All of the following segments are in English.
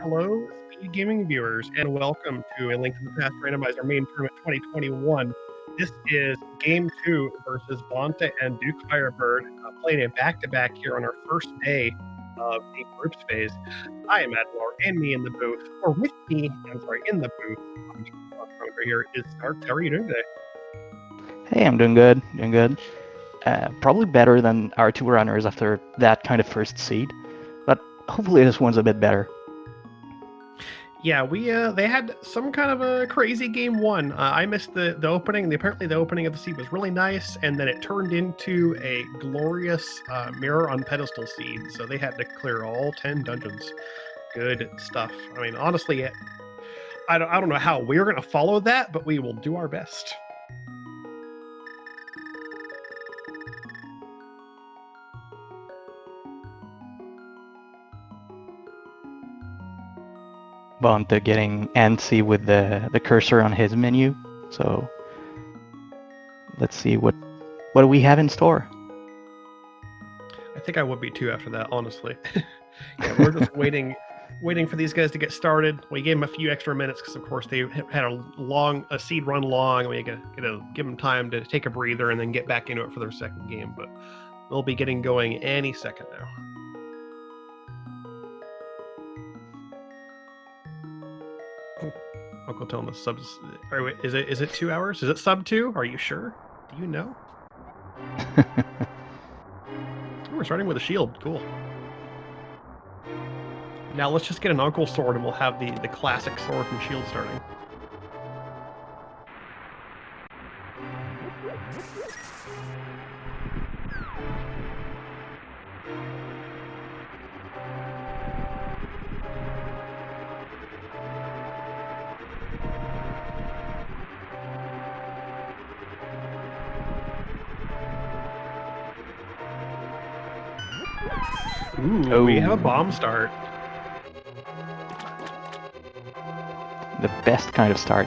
Hello, SpeedGaming viewers, and welcome to A Link to the Past Randomizer Main Tournament 2021. This is Game 2 versus Bonta and DukeFireBird, playing a back-to-back here on our first day of the groups phase. I am Adlor, and me in the booth, or with me, in the booth, here is Stark. How are you doing today? Hey, I'm doing good, probably better than our two runners after that kind of first seed, but hopefully this one's a bit better. Yeah, they had some kind of a crazy game one. I missed the opening. Apparently the opening of the seed was really nice, and then it turned into a glorious mirror on pedestal seed. So they had to clear all 10 dungeons. Good stuff. I mean, honestly, I don't know how we're going to follow that, but we will do our best. Bonta getting antsy with the cursor on his menu, so let's see what do we have in store. I think I would be too after that, honestly. Yeah, we're just waiting for these guys to get started. We gave them a few extra minutes because, of course, they had a seed run long. We gotta give them time to take a breather and then get back into it for their second game. But they'll be getting going any second now. I'll go tell them the subs. Wait, is it 2 hours? Is it sub 2? Are you sure? Do you know? We're starting with a shield. Cool. Now let's just get an uncle sword and we'll have the classic sword and shield starting. Ooh, we have a bomb start. The best kind of start.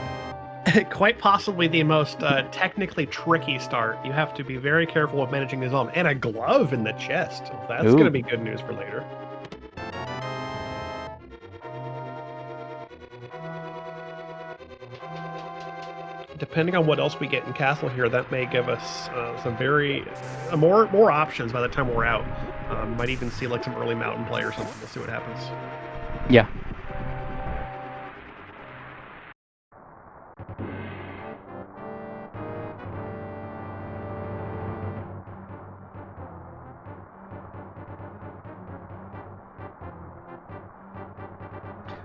Quite possibly the most technically tricky start. You have to be very careful with managing these bombs. And a glove in the chest. That's going to be good news for later. Depending on what else we get in Castle here, that may give us some more options by the time we're out. Might even see like some early mountain play or something. We'll see what happens. Yeah.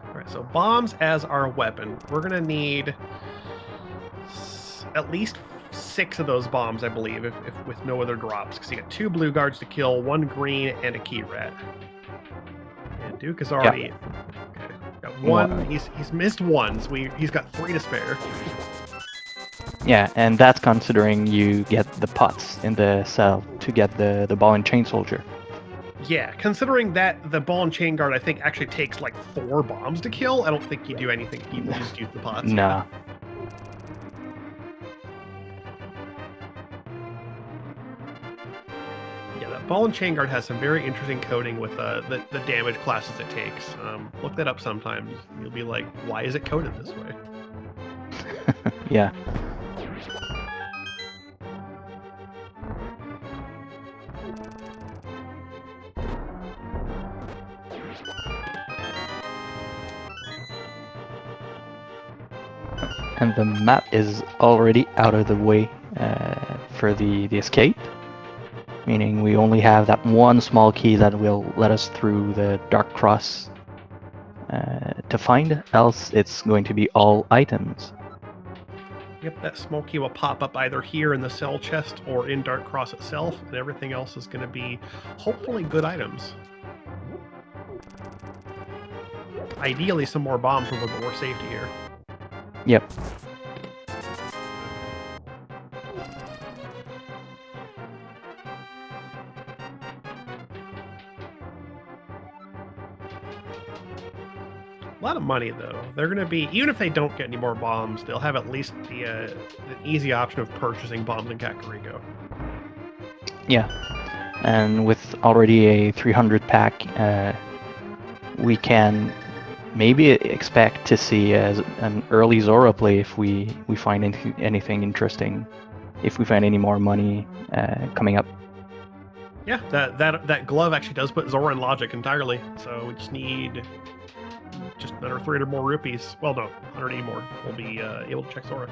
All right, so bombs as our weapon. We're going to need at least 6 of those bombs, I believe, if with no other drops. Because you got 2 blue guards to kill, 1 green, and a key rat. And Duke is already... Yeah. Okay, got 1. He's missed 1, so he's got 3 to spare. Yeah, and that's considering you get the pots in the cell to get the ball and chain soldier. Yeah, considering that the ball and chain guard, I think, actually takes like 4 bombs to kill, I don't think you do anything. You just use the pots. Nah. Yeah, that ball and chain guard has some very interesting coding with the damage classes it takes. Look that up sometimes. You'll be like, why is it coded this way? Yeah. And the map is already out of the way for the escape, meaning we only have that one small key that will let us through the dark cross to find, else it's going to be all items. Yep, that small key will pop up either here in the cell chest or in Dark Cross itself, and everything else is going to be hopefully good items. Ideally, some more bombs for a little bit more safety here. Yep. A lot of money, though. They're going to be, even if they don't get any more bombs, they'll have at least the easy option of purchasing bombs in Kakariko. Yeah, and with already a 300 pack, we can maybe expect to see an early Zora play if we find anything interesting, if we find any more money coming up. Yeah, that glove actually does put Zora in logic entirely. So we just need just another 300 more rupees. Well, no, 180 more. We'll be able to check Zora.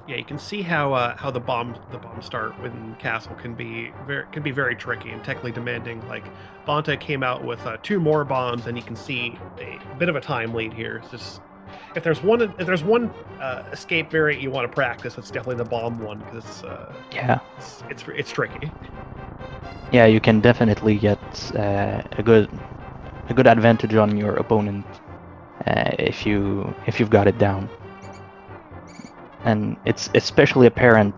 Yeah, you can see how the bomb start within Castle can be very tricky and technically demanding. Like Bonta came out with 2 more bombs, and you can see a bit of a time lead here. It's just if there's one escape variant you want to practice, it's definitely the bomb one because it's tricky. Yeah, you can definitely get a good advantage on your opponent if you've got it down. And it's especially apparent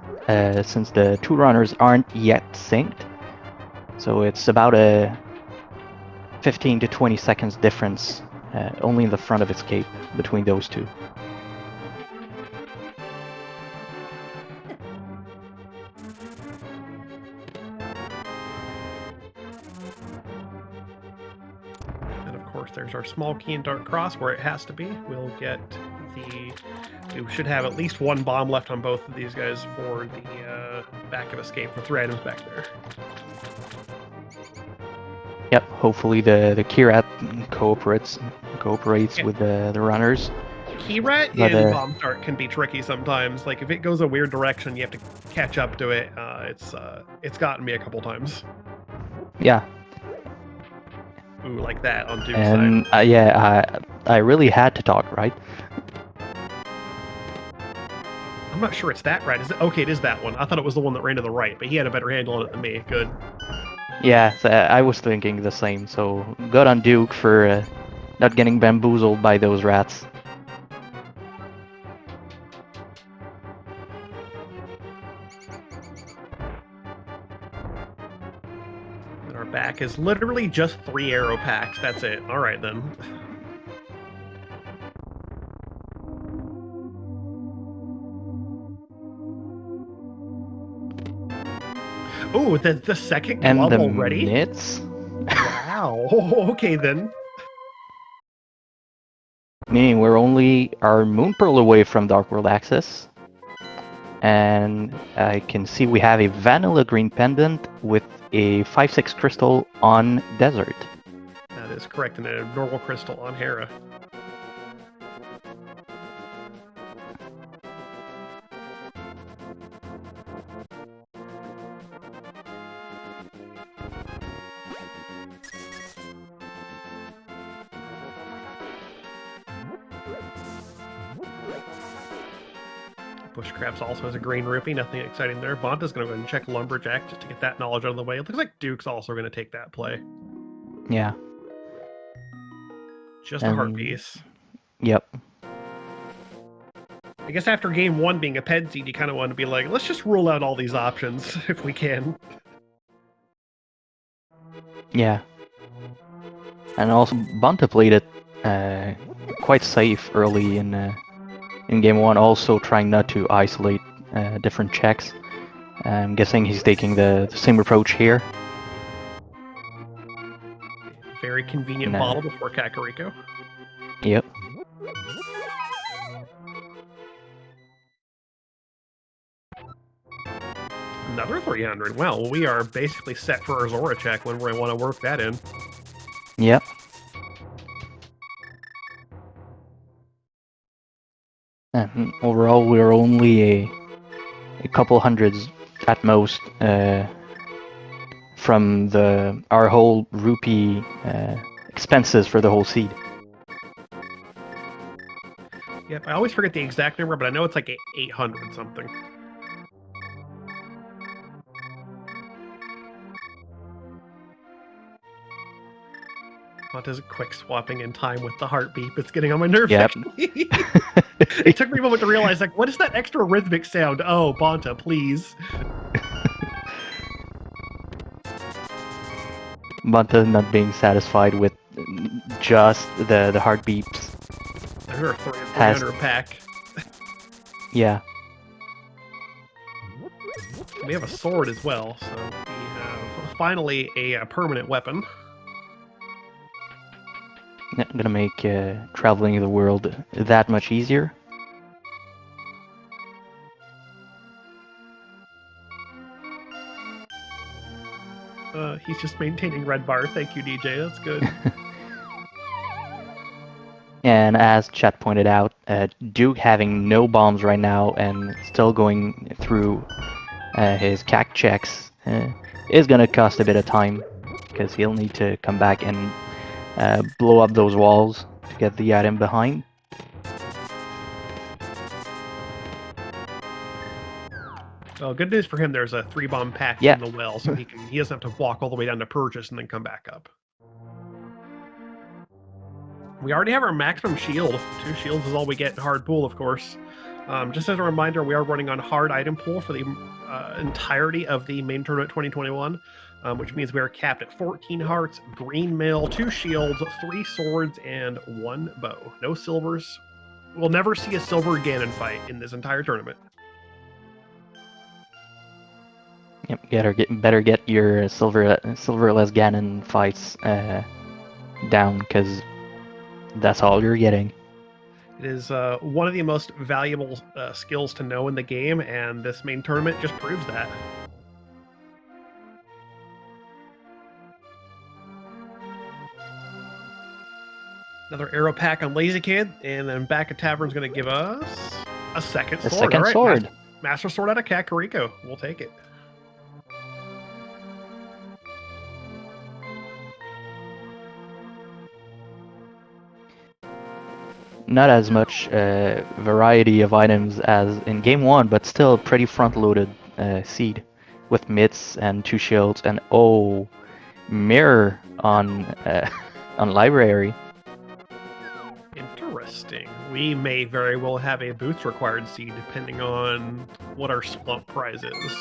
since the 2 runners aren't yet synced. So it's about a 15 to 20 seconds difference only in the front of escape between those 2. And of course, there's our small key and dark cross where it has to be. We'll get we should have at least 1 bomb left on both of these guys for the back of escape with 3 items back there. Yep, hopefully the Keyrat cooperates with the runners. Keyrat in bomb start can be tricky sometimes. Like if it goes a weird direction, you have to catch up to it. It's gotten me a couple times. Yeah. Ooh, like that on Duke's and, side. Yeah, I really had to talk, right? I'm not sure it's that right. Is it? Okay, it is that one. I thought it was the one that ran to the right, but he had a better handle on it than me. Good. Yeah, so I was thinking the same. So good on Duke for not getting bamboozled by those rats. And our back is literally just 3 arrow packs. That's it. All right then. Oh, the second glove and the already? Mitts? Wow. Okay then. Meaning we're only our Moon Pearl away from Dark World access. And I can see we have a Vanilla Green Pendant with a 5/6 crystal on Desert. That is correct, and a normal crystal on Hera. Bushcraps also has a green rupee, nothing exciting there. Bonta's going to go ahead and check Lumberjack just to get that knowledge out of the way. It looks like Duke's also going to take that play. Yeah. Just a heart piece. Yep. I guess after game 1 being a Ped seed, you kind of want to be like, let's just rule out all these options if we can. Yeah. And also, Bonta played it quite safe early in game 1, also trying not to isolate different checks. I'm guessing he's taking the same approach here. Very convenient bottle before Kakariko. Yep. Another 300. Well, we are basically set for our Zora check when we want to work that in. Yep. And overall, we're only a couple hundreds at most from our whole rupee expenses for the whole seed. Yep, I always forget the exact number, but I know it's like 800 something. Bonta's quick swapping in time with the heartbeat. It's getting on my nerves. Yep. It took me a moment to realize, like, what is that extra rhythmic sound? Oh, Bonta, please. Bonta not being satisfied with just the heart beeps. There are 300 pack. Yeah. We have a sword as well, so we have finally a permanent weapon. Gonna make traveling the world that much easier. He's just maintaining red bar. Thank you, DJ. That's good. And as chat pointed out, Duke having no bombs right now and still going through his CAC checks is gonna cost a bit of time because he'll need to come back and blow up those walls to get the item behind. Well, good news for him. There's a 3-bomb pack Yeah. in the well, so he doesn't have to walk all the way down to purchase and then come back up. We already have our maximum shield. 2 shields is all we get in hard pool, of course. Just as a reminder, we are running on hard item pool for the entirety of the main tournament 2021, which means we are capped at 14 hearts, green mail, 2 shields, 3 swords, and 1 bow. No silvers. We'll never see a silver Ganon fight in this entire tournament. Yep, better get your silverless Ganon fights down, because that's all you're getting. It is one of the most valuable skills to know in the game, and this main tournament just proves that. Another arrow pack on Lazy Kid, and then back at Tavern's going to give us a second sword. A second sword. Master Sword out of Kakariko. We'll take it. Not as much variety of items as in Game 1, but still pretty front-loaded seed with mitts and 2 shields and mirror on on library. Interesting. We may very well have a boots required seed depending on what our slump prize is.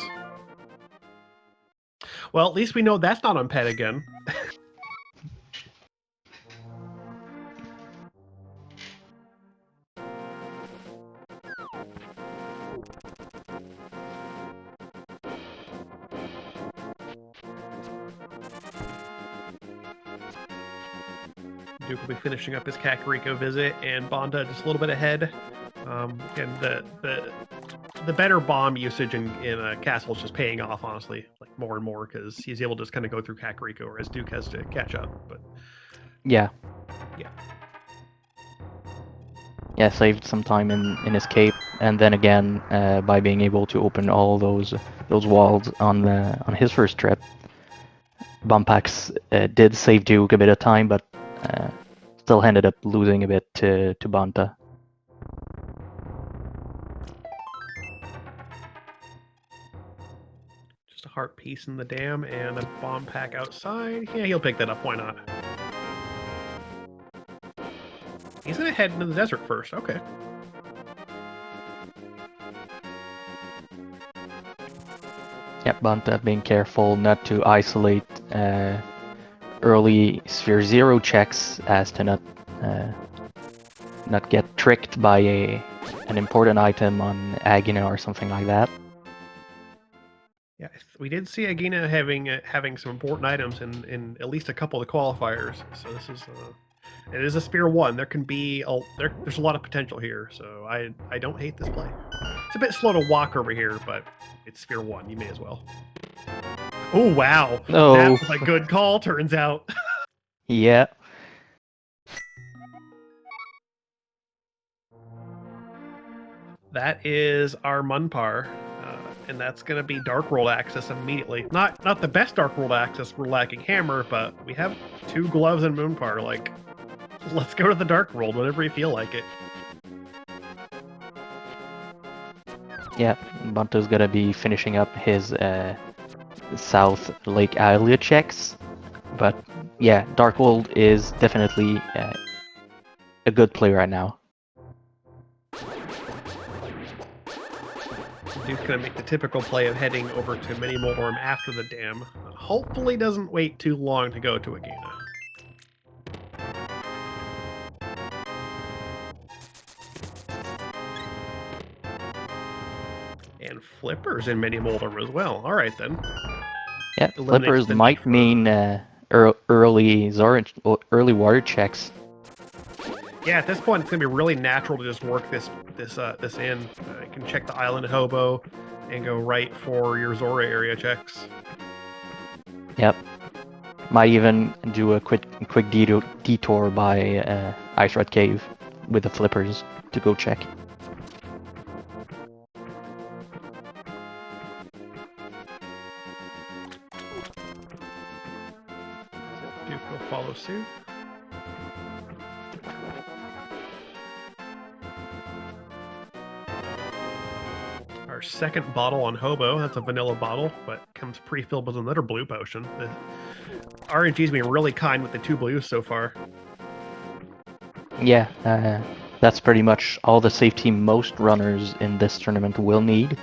Well, at least we know that's not on pet again. Duke will be finishing up his Kakariko visit, and Bonta just a little bit ahead. And the better bomb usage in Castle is just paying off, honestly, like more and more, because he's able to just kind of go through Kakariko, whereas Duke has to catch up. But yeah, saved some time in escape, and then again by being able to open all those walls on his first trip. Bomb packs did save Duke a bit of time, but still ended up losing a bit to Bonta. Just a heart piece in the dam and a bomb pack outside. Yeah, he'll pick that up. Why not? He's gonna head into the desert first. Okay. Yep, Bonta being careful not to isolate early Sphere 0 checks as to not get tricked by an important item on Agina or something like that. Yeah, we did see Agina having some important items in at least a couple of the qualifiers. So this is it is a Sphere 1. There can be there's a lot of potential here. So I don't hate this play. It's a bit slow to walk over here, but it's Sphere 1. You may as well. Oh wow! Oh. That was a good call. Turns out. Yeah. That is our Munpar, and that's going to be Dark World access immediately. Not the best Dark World access. We're lacking Hammer, but we have 2 gloves and Moonpar. Like, let's go to the Dark World whenever you feel like it. Yeah, Bonta's gonna be finishing up his South Lake Islia checks, but yeah, Dark World is definitely a good play right now. Duke's going to make the typical play of heading over to Mini Moldorm after the dam. Hopefully doesn't wait too long to go to Agina. And flippers in Mini Molder as well. All right, then. Yeah, Eliminates flippers the might need for- mean early early water checks. Yeah, at this point, it's gonna be really natural to just work this in. You can check the island hobo, and go right for your Zora area checks. Yep. Might even do a quick detour by Ice Red Cave with the flippers to go check. Duke will follow suit. Our second bottle on Hobo, that's a vanilla bottle, but comes pre-filled with another blue potion. The RNG's been really kind with the 2 blues so far. Yeah, that's pretty much all the safety most runners in this tournament will need.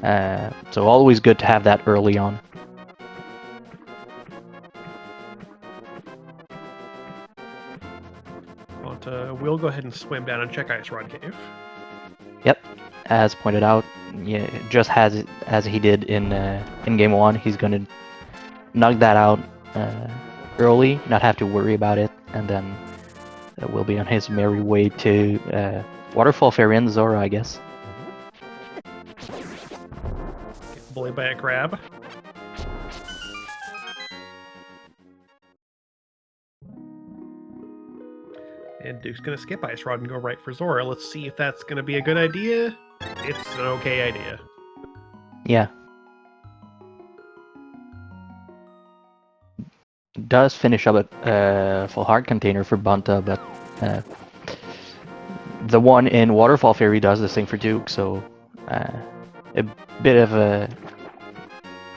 So always good to have that early on. Bonta will go ahead and swim down and check Ice Rod Cave. Yep, as pointed out, yeah, just as he did in game 1, he's gonna knock that out early, not have to worry about it, and then will be on his merry way to Waterfall Fairy and Zora, I guess. Get bullied by a crab. And Duke's gonna skip Ice Rod and go right for Zora. Let's see if that's gonna be a good idea. It's an okay idea. Yeah. Does finish up a full heart container for Bonta, but the one in Waterfall Fairy does the same for Duke, so a bit of a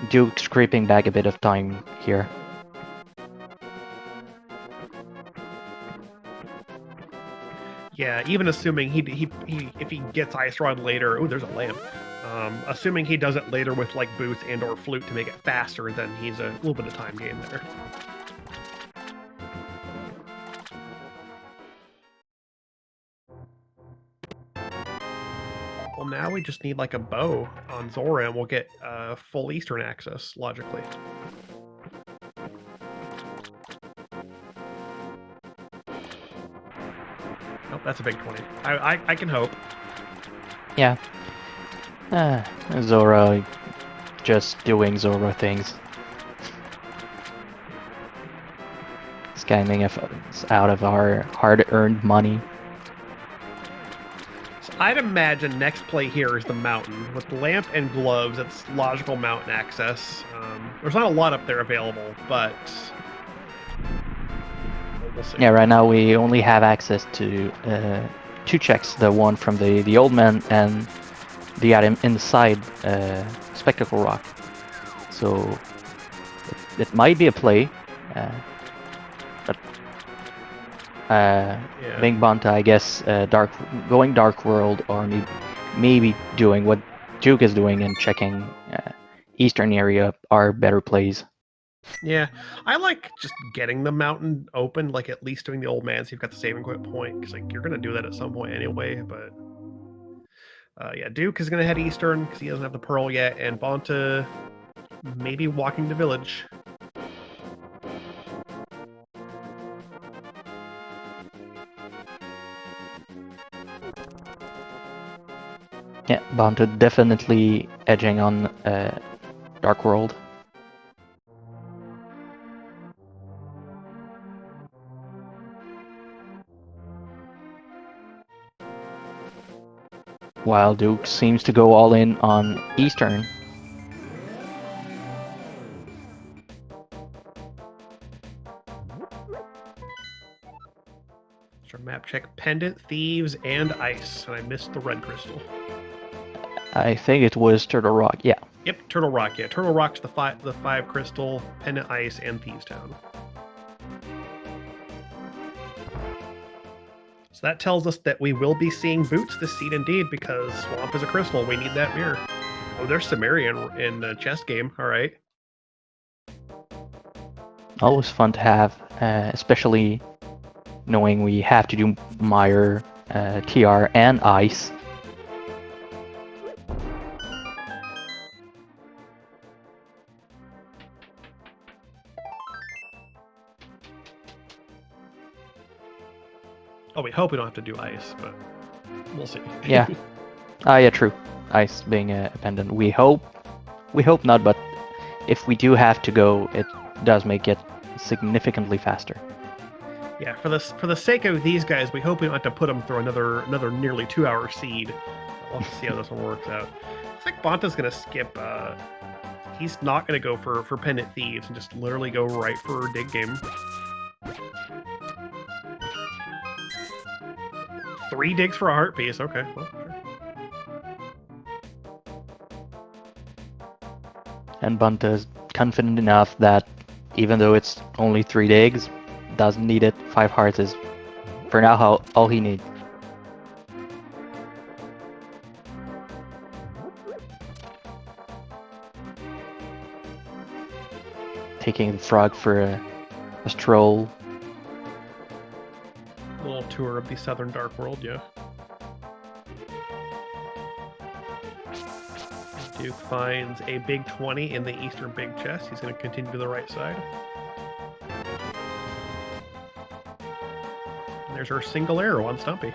Duke scraping back a bit of time here. Yeah, even assuming he if he gets Ice Rod later, oh, there's a lamp. Assuming he does it later with like Booth and or Flute to make it faster, then he's a little bit of time gain there. Well, now we just need like a bow on Zora, and we'll get full Eastern access logically. Oh, that's a big 20. I can hope. Yeah. Zora just doing Zora things. Scamming us out of our hard-earned money. So I'd imagine next play here is the mountain. With the lamp and gloves, it's logical mountain access. There's not a lot up there available, but we'll see. Yeah, right now we only have access to 2 checks. The one from the old man and the item inside Spectacle Rock. So it might be a play, but being Bonta, I guess going Dark World or maybe doing what Duke is doing and checking Eastern area are better plays. Yeah, I like just getting the mountain open, like at least doing the old man so you've got the saving point, because like you're gonna do that at some point anyway. But yeah, Duke is gonna head Eastern because he doesn't have the pearl yet, and Bonta maybe walking the village. Yeah, Bonta definitely edging on Dark World. While Duke seems to go all in on Eastern. So map check: pendant, thieves, and ice. And I missed the red crystal. I think it was Turtle Rock. Yeah. Yep, Turtle Rock. Yeah, Turtle Rock's the five crystal, pendant, ice, and Thieves Town. So that tells us that we will be seeing boots this seed indeed, because Swamp is a crystal. We need that mirror. Oh, there's Sumerian in the chess game. All right. Always fun to have, especially knowing we have to do Meyer, TR, and Ice. Oh, we hope we don't have to do ice, but we'll see. Yeah. Yeah, true. Ice being a pendant. We hope not, but if we do have to go, it does make it significantly faster. Yeah, for the sake of these guys, we hope we don't have to put them through another nearly 2-hour seed. We'll have to see how this one works out. Looks like Bonta's gonna skip. He's not gonna go for pendant thieves and just literally go right for dig game. 3 digs for a heart piece. Okay, well, sure. And Bonta is confident enough that even though it's only 3 digs, doesn't need it. 5 hearts is, for now, all he needs. Taking the frog for a stroll. A little tour of the Southern Dark World, yeah. Duke finds a big 20 in the eastern big chest. He's going to continue to the right side. And there's our single arrow on Stumpy.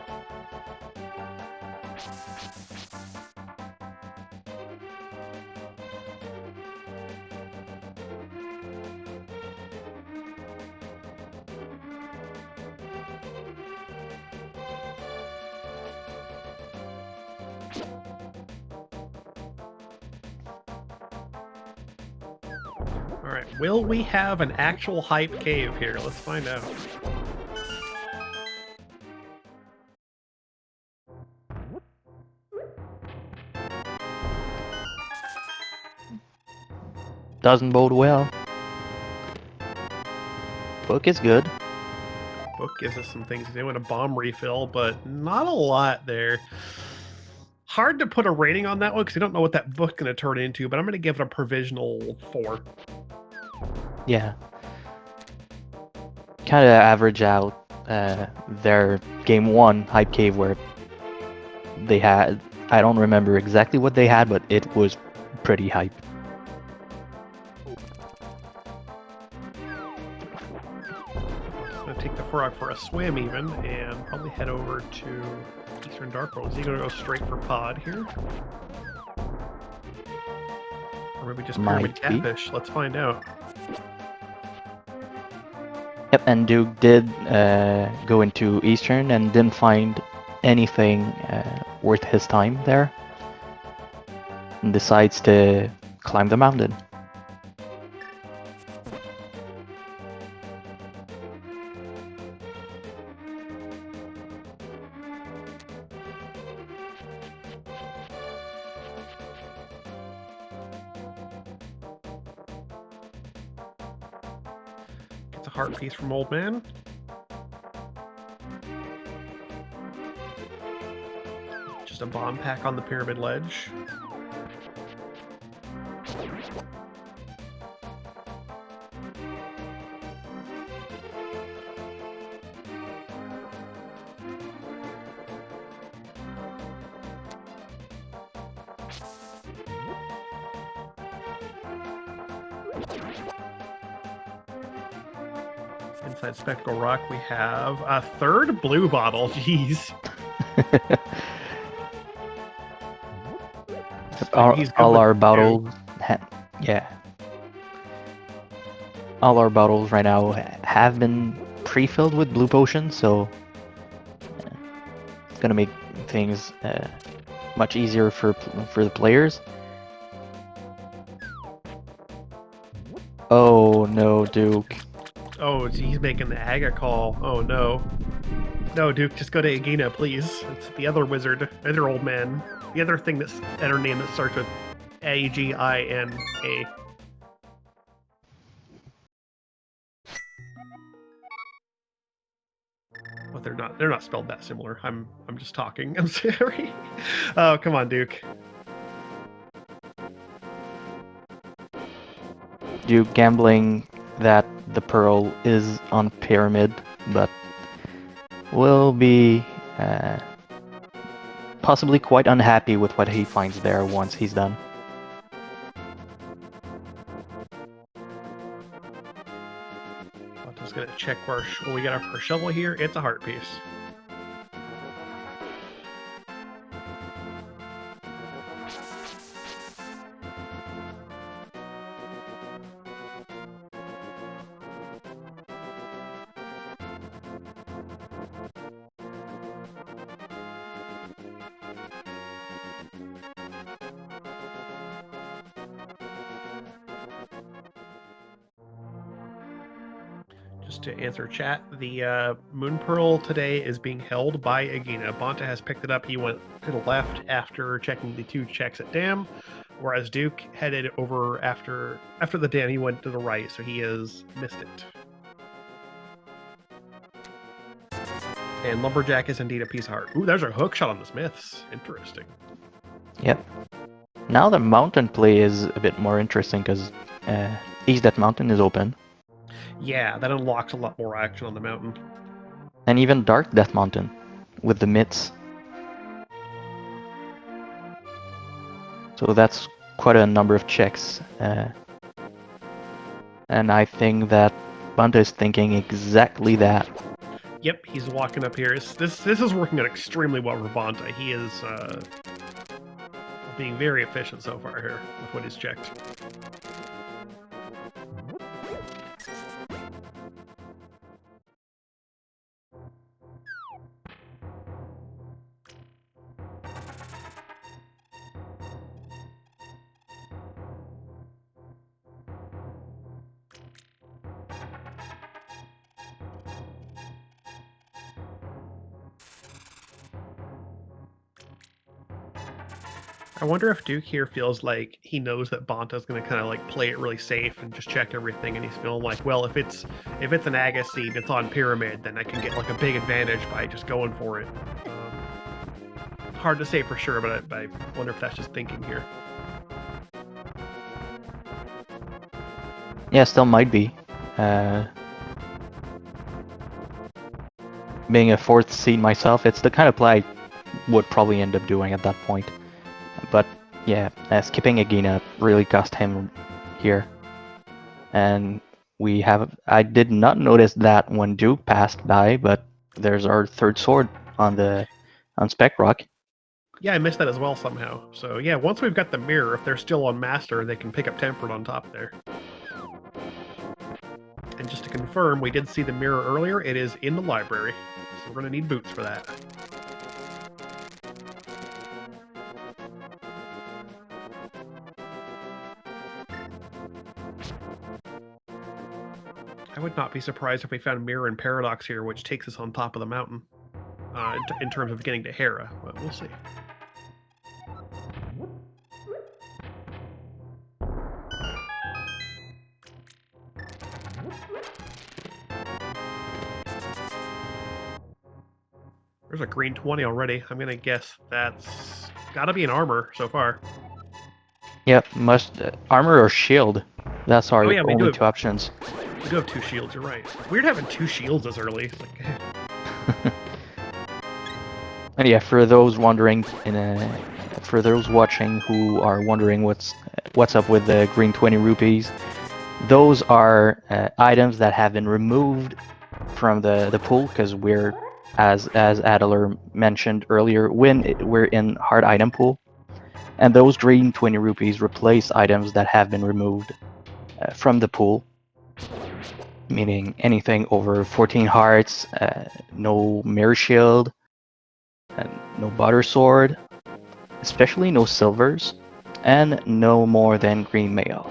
All right, will we have an actual hype cave here? Let's find out. Doesn't bode well. Book is good. Book gives us some things to do and a bomb refill, but not a lot there. Hard to put a rating on that one because we don't know what that book's going to turn into, but I'm going to give it a provisional 4. Yeah. Kind of average out their game 1 hype cave where they had, I don't remember exactly what they had, but it was pretty hype. Just going to take the frog for a swim even and probably head over to Eastern Dark World. Is he going to go straight for pod here? Or maybe just pyramid catfish? Let's find out. Yep, and Duke did go into Eastern and didn't find anything worth his time there. And decides to climb the mountain. Gets a heart piece from Old Man. Just a bomb pack on the pyramid ledge. Inside Spectacle Rock, we have a third blue bottle. Jeez. all our bottles, yeah. All our bottles right now have been pre-filled with blue potions, so it's gonna make things much easier for the players. Oh no, Duke. Oh, he's making the Aga call. Oh no. No, Duke, just go to Agina, please. It's the other wizard, other old man. The other thing that's her name that starts with A-G-I-N-A. But they're not spelled that similar. I'm just talking. I'm sorry. Oh, come on, Duke. You gambling that the pearl is on pyramid, but will be possibly quite unhappy with what he finds there once he's done. I'm just gonna check where we got our shovel here. It's a heart piece. Just to answer chat, the Moon Pearl today is being held by Agina. Bonta has picked it up. He went to the left after checking the 2 checks at Dam, whereas Duke headed over after the Dam. He went to the right, so he has missed it. And Lumberjack is indeed a piece of heart. Ooh, there's a hook shot on the Smiths. Interesting. Yep. Now the mountain play is a bit more interesting because East That Mountain is open. Yeah, that unlocks a lot more action on the mountain. And even Dark Death Mountain with the mitts. So that's quite a number of checks. And I think that Bonta is thinking exactly that. Yep, he's walking up here. This is working out extremely well for Bonta. He is being very efficient so far here with what he's checked. I wonder if Duke here feels like he knows that Bonta's going to kind of like play it really safe and just check everything, and he's feeling like, well, if it's an Agus seed that's on Pyramid, then I can get like a big advantage by just going for it. Hard to say for sure, but I wonder if that's just thinking here. Yeah, still might be. Being a 4th seed myself, it's the kind of play I would probably end up doing at that point. But yeah, skipping Agina really cost him here. And I did not notice that when Duke passed by, but there's our 3rd sword on Spec Rock. Yeah, I missed that as well somehow. So yeah, once we've got the mirror, if they're still on Master, they can pick up Tempered on top there. And just to confirm, we did see the mirror earlier. It is in the library, so we're going to need boots for that. I would not be surprised if we found Mirror and Paradox here, which takes us on top of the mountain in terms of getting to Hera, but we'll see. There's a green 20 already. I'm going to guess that's got to be an armor so far. Yep, armor or shield. That's our we only 2 options. We do have 2 shields, you're right. Weird having 2 shields this early. Like... And yeah, for those wondering, for those watching who are wondering what's up with the green 20 rupees, those are items that have been removed from the pool because we're, as Adler mentioned earlier, we're in hard item pool, and those green 20 rupees replace items that have been removed from the pool, meaning anything over 14 hearts, no mirror shield, no butter sword, especially no silvers, and no more than green mail.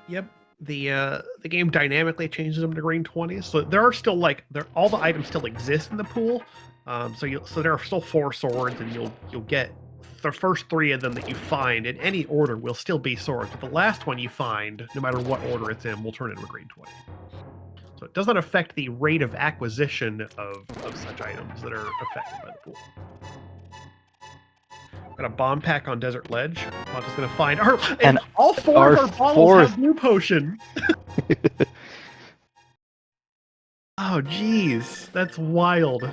Yep, the game dynamically changes them to green 20s, so there are still all the items still exist in the pool. So there are still 4 swords, and you'll get the first 3 of them that you find in any order will still be swords, but the last one you find, no matter what order it's in, will turn into a green 20. So it doesn't affect the rate of acquisition of such items that are affected by the pool. Got a bomb pack on Desert Ledge. I'm just going to find and all 4 of our bottles have blue potion. Oh, geez. That's wild.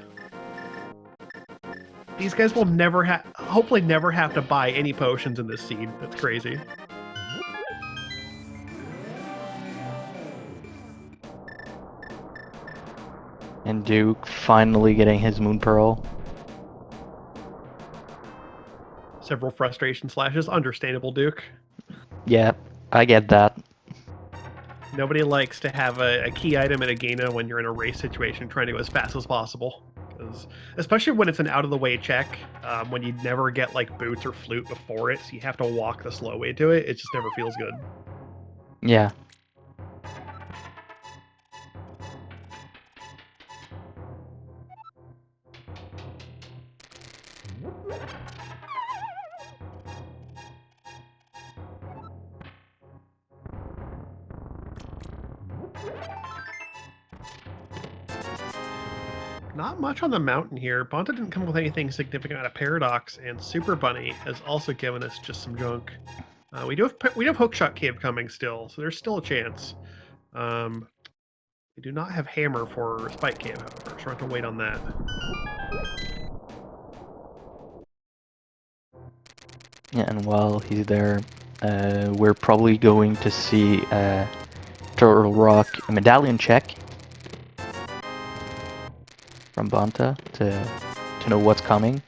These guys will hopefully never have to buy any potions in this seed. That's crazy. And Duke finally getting his Moon Pearl. Several frustration slashes. Understandable, Duke. Yeah, I get that. Nobody likes to have a key item in Agina when you're in a race situation trying to go as fast as possible. Especially when it's an out-of-the-way check, when you never get like boots or flute before it, so you have to walk the slow way to it. It just never feels good. Yeah. Not much on the mountain here. Bonta didn't come up with anything significant out of Paradox, and Super Bunny has also given us just some junk. We do have Hookshot Cave coming still, so there's still a chance. We do not have Hammer for Spike Cave, however, so we'll have to wait on that. Yeah, and while he's there, we're probably going to see Turtle Rock a medallion check from Bonta to know what's coming.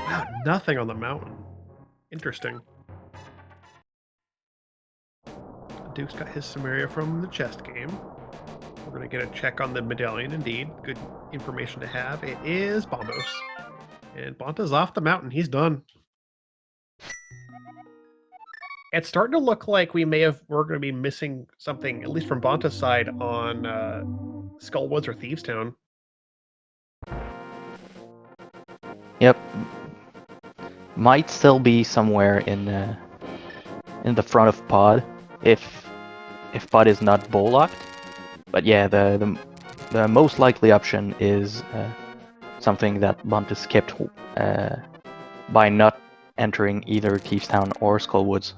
Wow, nothing on the mountain. Interesting. Duke's got his Samaria from the chest game. We're going to get a check on the medallion, indeed. Good information to have. It is Bombos. And Bonta's off the mountain. He's done. It's starting to look like we're going to be missing something, at least from Bonta's side, on Skullwoods or Thievestown. Yep, might still be somewhere in the front of Pod, if Pod is not bowl locked. But yeah, the most likely option is something that Bonta skipped by not entering either Thievestown or Skullwoods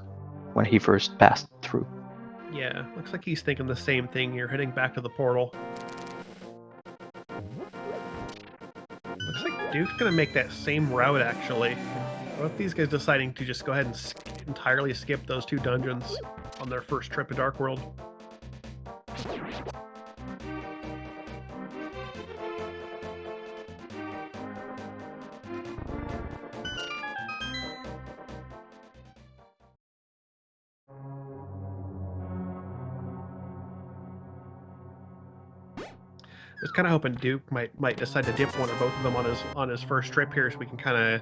when he first passed through. Yeah, looks like he's thinking the same thing here, heading back to the portal. Looks like Duke's going to make that same route, actually. Both these guys deciding to just go ahead and entirely skip those two dungeons on their first trip to Dark World. I was kind of hoping Duke might decide to dip one or both of them on his first trip here, so we can kind of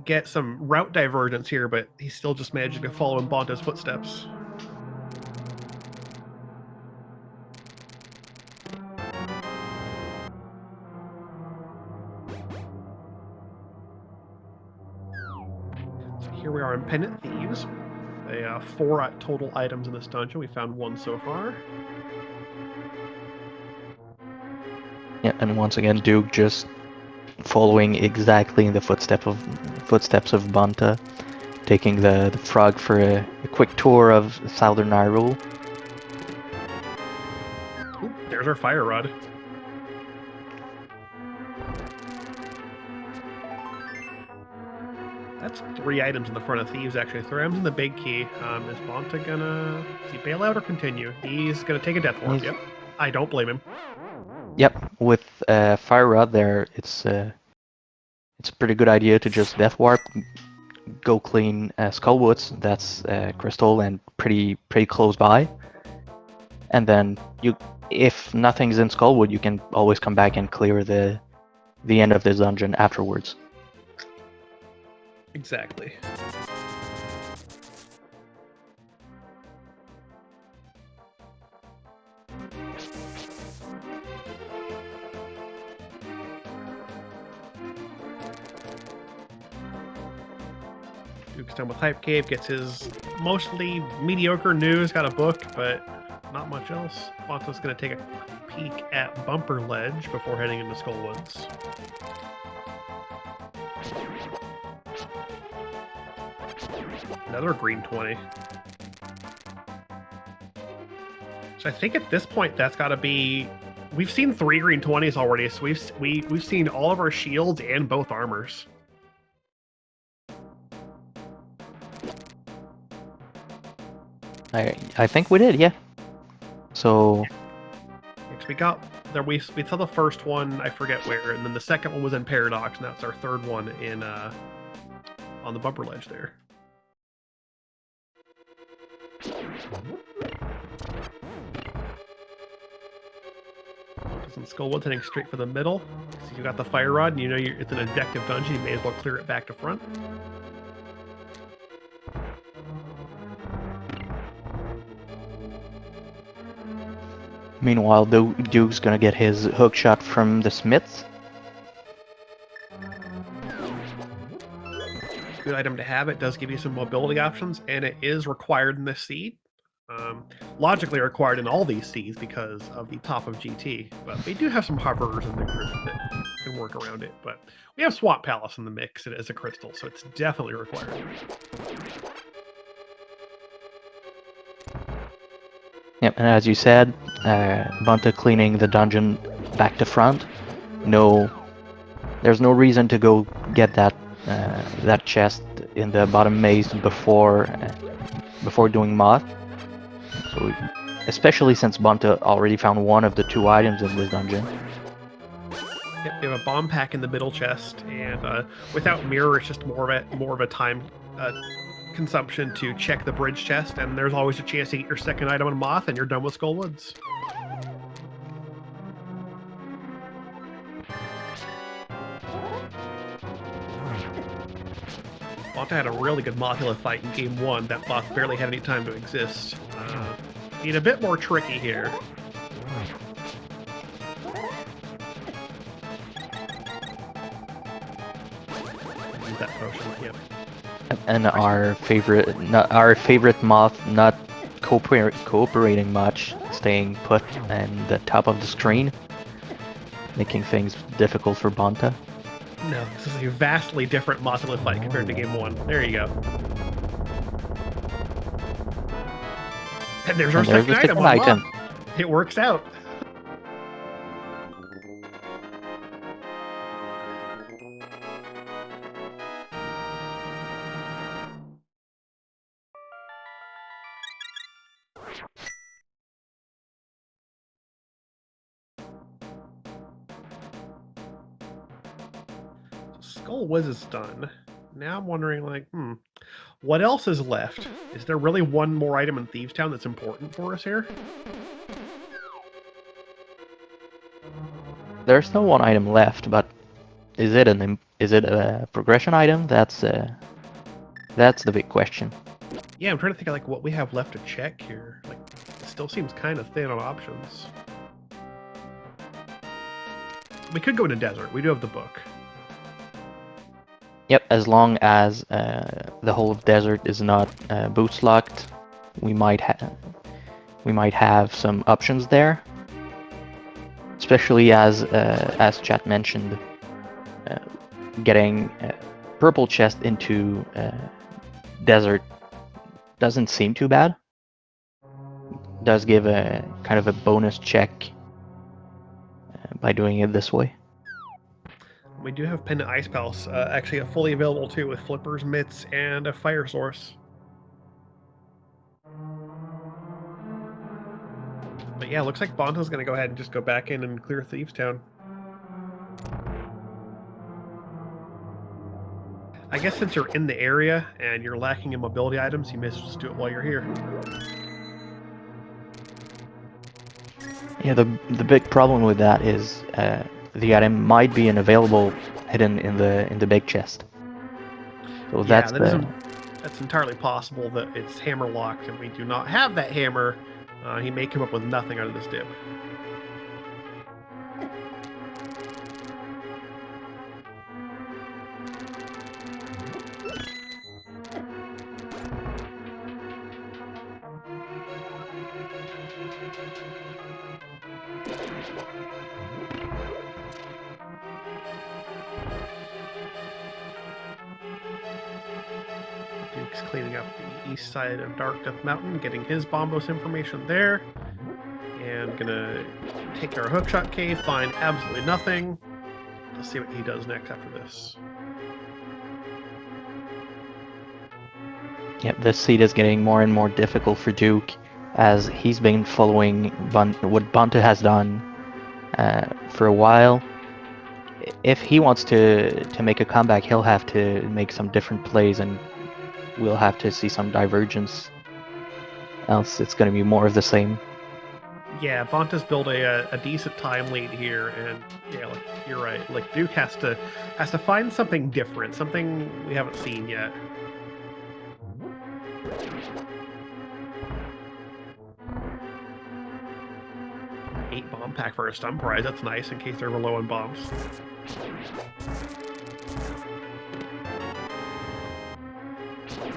get some route divergence here. But he's still just managing to follow in Bonta's footsteps. So here we are in Pendant Thieves. 4 total items in this dungeon. We found 1 so far. Yeah, and once again, Duke just following exactly in the footsteps of Bonta, taking the frog for a quick tour of Southern Hyrule. Ooh, there's our fire rod. That's 3 items in the front of Thieves, actually. 3 items in the big key. Is Bonta gonna... Does he bail out or continue? He's gonna take a death warp, yep. I don't blame him. Yep, with Fire Rod there, it's a pretty good idea to just Death Warp, go clean Skullwoods, that's Crystal and pretty close by. And then if nothing's in Skullwood, you can always come back and clear the end of this dungeon afterwards. Exactly. Duke's done with Hype Cave, gets his mostly mediocre news, got a book, but not much else. Bonta's going to take a peek at Bumper Ledge before heading into Skullwoods. Another green 20. So I think at this point that's got to be... We've seen 3 green 20s already, so we've seen all of our shields and both armors. I think we did, yeah. So we got there. We saw the first one, I forget where, and then the second one was in Paradox, and that's our third one in on the Bumper Ledge there. Some Skullwoods heading straight for the middle. So you got the fire rod, and you know it's an objective dungeon. You may as well clear it back to front. Meanwhile, Duke's gonna get his hook shot from the smith. good item to have. It does give you some mobility options, and it is required in this seed. Logically required in all these seeds because of the top of GT, but they do have some hovers in the group that can work around it. But we have Swamp Palace in the mix as a crystal, so it's definitely required. Yep, and as you said, Bonta cleaning the dungeon back to front. No, there's no reason to go get that chest in the bottom maze before doing moth. So, especially since Bonta already found one of the 2 items in this dungeon. Yep, we have a bomb pack in the middle chest, and without mirror, it's just more of a time consumption to check the bridge chest, and there's always a chance to get your second item on moth, and you're done with Skull Woods. Bonta had a really good Mothula fight in game 1. That boss barely had any time to exist. Need a bit more tricky here. Use that potion, yep. And our favorite moth not cooperating much, staying put in the top of the screen, making things difficult for Bonta. No, this is a vastly different Mothula fight compared to game 1. There you go. And there's our second item. It works out. Skull Wiz is done. Now I'm wondering, like, what else is left? Is there really one more item in Thieves Town that's important for us here? There's no one item left, but is it a progression item? That's the big question. Yeah, I'm trying to think of like what we have left to check here. Like, it still seems kind of thin on options. We could go into desert. We do have the book. Yep, as long as the whole of desert is not boots locked, we might have some options there. Especially as chat mentioned, getting purple chest into desert doesn't seem too bad. Does give a kind of a bonus check by doing it this way. We do have Pendant Ice Palace, actually fully available too, with flippers, mitts, and a fire source. But yeah, looks like Bonta's going to go ahead and just go back in and clear Thieves Town. I guess since you're in the area and you're lacking in mobility items, you may as well just do it while you're here. Yeah, the big problem with that is the item might be unavailable hidden in the big chest. So yeah, that's entirely possible that it's hammer locked and we do not have that hammer. He may come up with nothing out of this dip. Duke's cleaning up the east side of Dark Death Mountain, getting his Bombos information there. And gonna take our Hookshot Cave, find absolutely nothing. Let's see what he does next after this. Yep, this seed is getting more and more difficult for Duke as he's been following what Bonta has done for a while. If he wants to make a comeback, he'll have to make some different plays, and we'll have to see some divergence. Else, it's going to be more of the same. Yeah, Bonta's built a decent time lead here, and yeah, like you're right. Like Duke has to find something different, something we haven't seen yet. Eight bomb pack for a stun prize. That's nice in case they're low on bombs.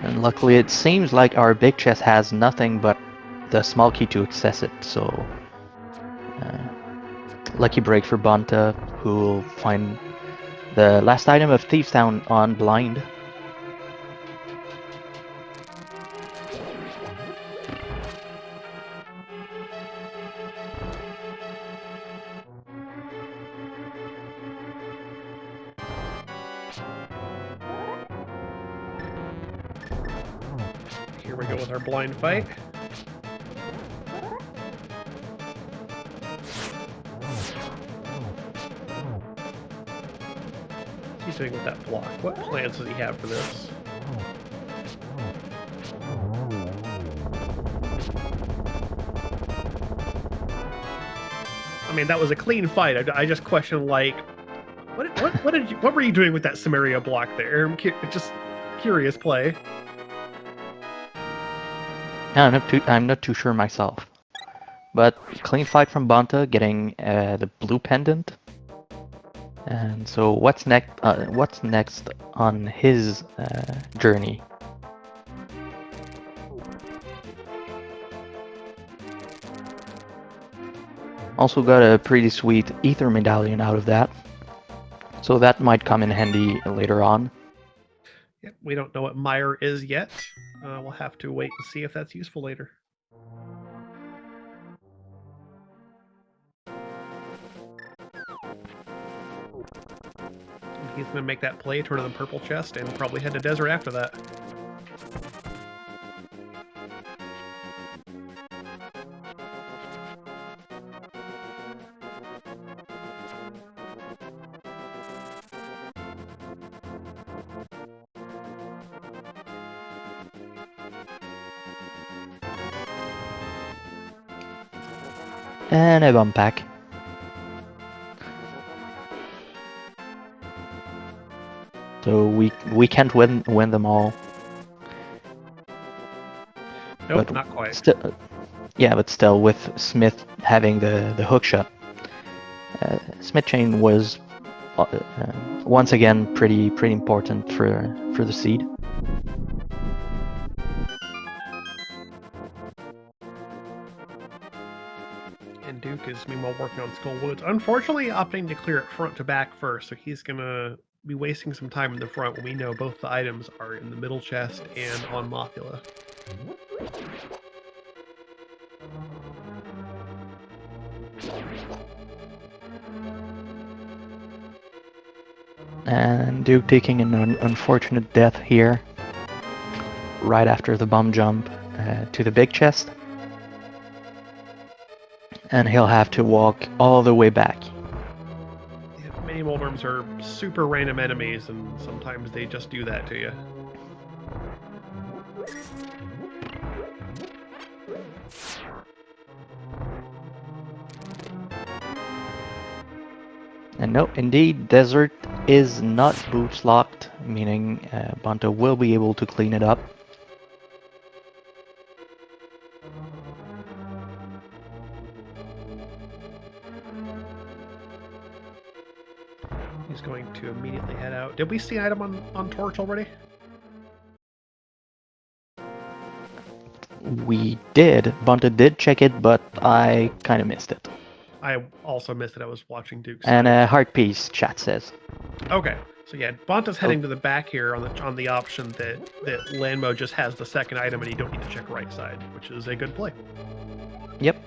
And luckily it seems like our big chest has nothing but the small key to access it, so lucky break for Bonta, who will find the last item of Thieves Town on blind. Here we go with our blind fight. What's he doing with that block? What plans does he have for this? I mean, that was a clean fight. I just question, like, what were you doing with that Samaria block there? Just curious play. I'm not too sure myself. But clean fight from Bonta, getting the blue pendant. And so what's next? What's next on his journey? Also got a pretty sweet ether medallion out of that, so that might come in handy later on. Yep, we don't know what Mire is yet. We'll have to wait and see if that's useful later. He's going to make that play, turn on the purple chest, and probably head to desert after that. And a bump pack. So we can't win them all. Nope, but not quite. Yeah, but still, with Smith having the hook shot, Smith chain was once again pretty important for the seed. And Duke is meanwhile working on Skull Woods. Unfortunately, opting to clear it front to back first, so he's gonna be wasting some time in the front when we know both the items are in the middle chest and on Mothula. And Duke taking an unfortunate death here, right after the bomb jump to the big chest. And he'll have to walk all the way back. Yeah, many Moldorms are super random enemies, and sometimes they just do that to you. And no, indeed, desert is not boots locked, meaning Bonta will be able to clean it up. He's going to immediately head out. Did we see an item on Torch already? We did. Bonta did check it, but I kind of missed it. I also missed it. I was watching Duke's. And a heart piece, chat says. Okay, so yeah, Bonta's heading to the back here on the option that Lanmo just has the second item and you don't need to check right side, which is a good play. Yep.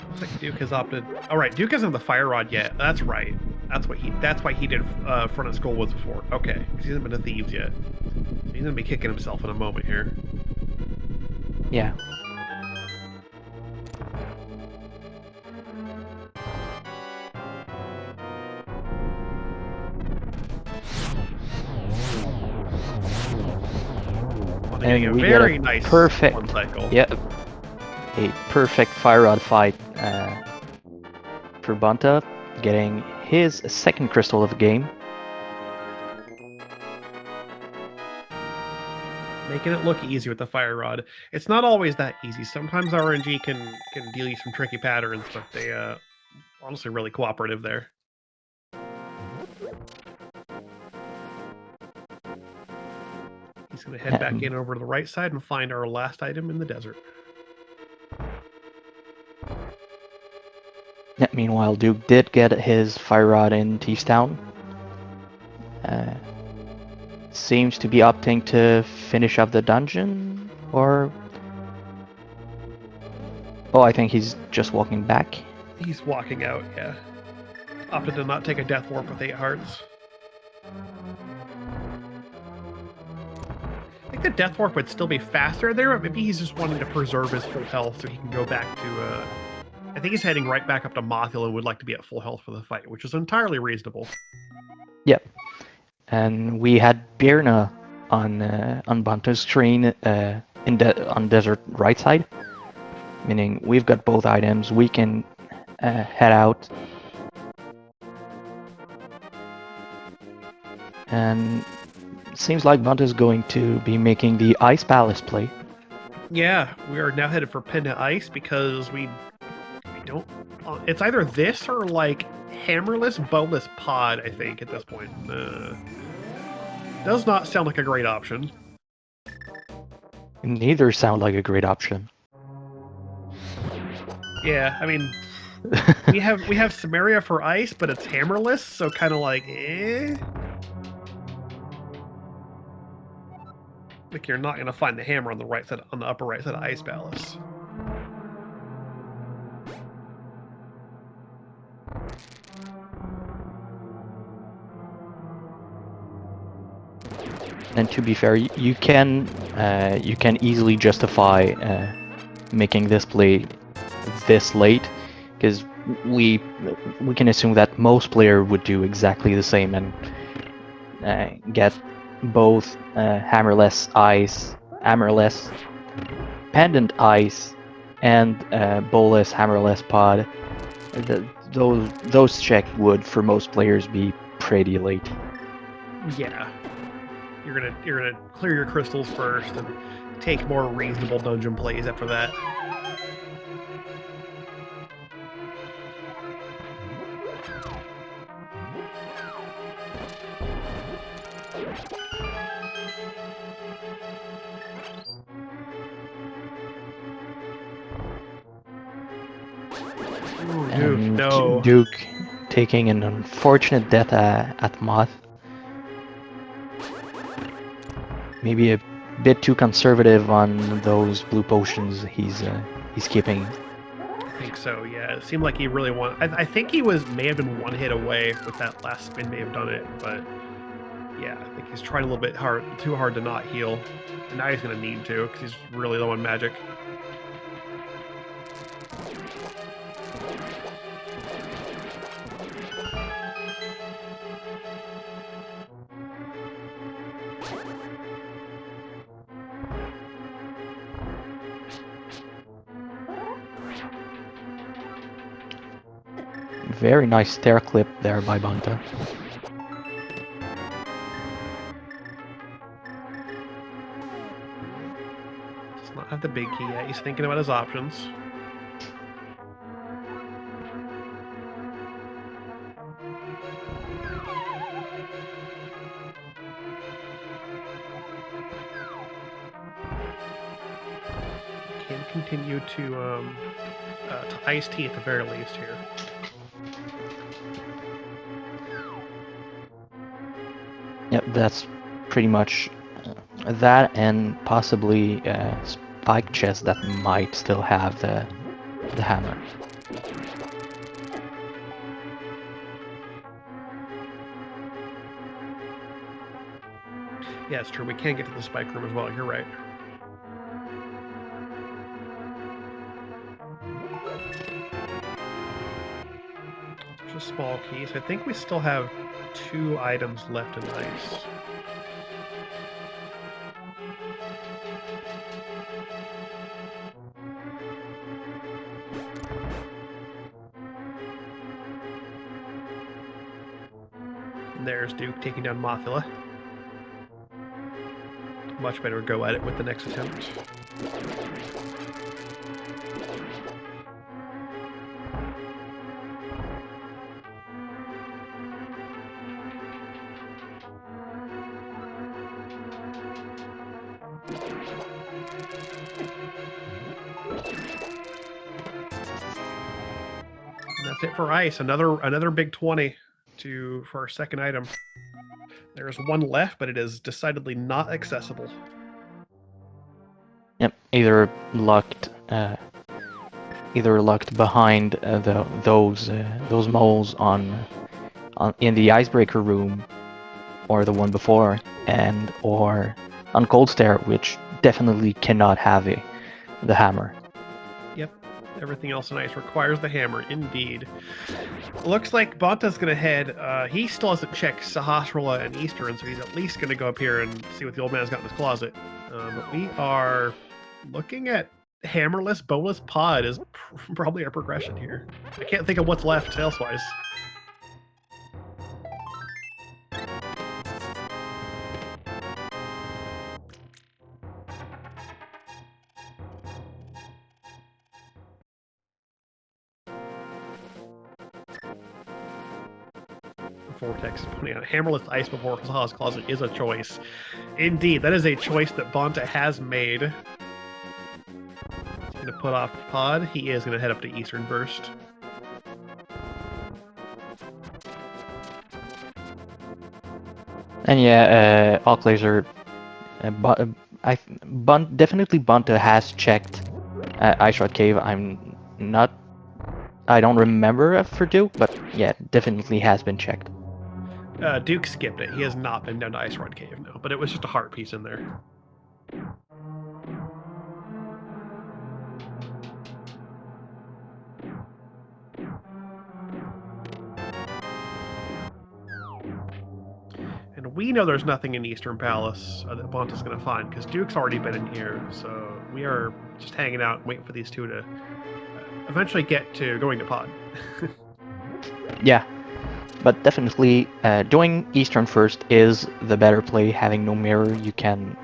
Looks like Duke has opted. All right, Duke isn't the fire rod yet. That's right. That's why he did front of Skull Woods before. Okay, because he hasn't been to Thieves yet. So he's gonna be kicking himself in a moment here. Yeah. getting a we very get a nice perfect, one cycle. yeah, a perfect fire rod fight for Bonta, getting his second crystal of the game. Making it look easy with the fire rod. It's not always that easy. Sometimes RNG can deal you some tricky patterns, but they honestly really cooperative there. He's going to head back in over to the right side and find our last item in the desert. Yeah, meanwhile, Duke did get his fire rod in Thieves Town. Seems to be opting to finish up the dungeon, or... Oh, I think he's just walking back. He's walking out, yeah. Opted to not take a death warp with 8 hearts. I think the death warp would still be faster there, but maybe he's just wanting to preserve his full health so he can go back to... I think he's heading right back up to Mothula and would like to be at full health for the fight, which is entirely reasonable. Yep. And we had Birna on Bonta's screen on desert right side, meaning we've got both items. We can head out, and it seems like Bonta's going to be making the Ice Palace play. Yeah, we are now headed for Penda Ice because we don't... it's either this or like hammerless, bowless pod, I think, at this point. Does not sound like a great option. Neither sound like a great option. Yeah, I mean, we have Samaria for ice, but it's hammerless, so kind of like, eh. Like you're not gonna find the hammer on the right side, on the upper right side of Ice Palace. And to be fair, you can easily justify making this play this late, because we can assume that most player would do exactly the same and get both hammerless ice, hammerless pendant ice, and bowless hammerless pod. Those check would for most players be pretty late. Yeah. You're gonna clear your crystals first and take more reasonable dungeon plays after that. Ooh, Duke, no. Duke taking an unfortunate death at Moth. Maybe a bit too conservative on those blue potions he's keeping. I think so, yeah. It seemed like he really wanted... I think he may have been one hit away with that last spin, may have done it, but yeah, I think he's trying a little bit too hard to not heal. And now he's going to need to, because he's really low on magic. Very nice stair clip there by Bonta. Does not have the big key yet. He's thinking about his options. Can continue to ice tea at the very least here. Yep, that's pretty much that, and possibly spike chest that might still have the hammer. Yeah, it's true. We can get to the spike room as well. You're right. There's a small key, so I think we still have 2 items left in ice. And there's Duke taking down Mothula. Much better go at it with the next attempt. And that's it for ice. Another big 20 for our second item. There's one left, but it is decidedly not accessible. Yep, either locked behind those moles on in the icebreaker room, or the one before, or on Cold Stair, which definitely cannot have the hammer. Yep, everything else in ice requires the hammer, indeed. Looks like Bonta's gonna head. He still hasn't checked Sahasrara and Eastern, so he's at least gonna go up here and see what the old man's got in his closet. But we are looking at hammerless, boneless pod is probably our progression here. I can't think of what's left elsewise. Vortex putting out hammerless ice before Zaha's closet is a choice. Indeed, that is a choice that Bonta has made. He's going to put off pod. He is going to head up to Eastern first. And yeah, Alk Laser, definitely Bonta has checked Ice Rod Cave. I don't remember for Duke, but yeah, definitely has been checked. Duke skipped it. He has not been down to Ice Rod Cave, no, but it was just a heart piece in there. And we know there's nothing in Eastern Palace that Bonta's going to find, because Duke's already been in here, so we are just hanging out and waiting for these two to eventually get to going to pod. Yeah, but definitely doing Eastern first is the better play. Having no mirror, you can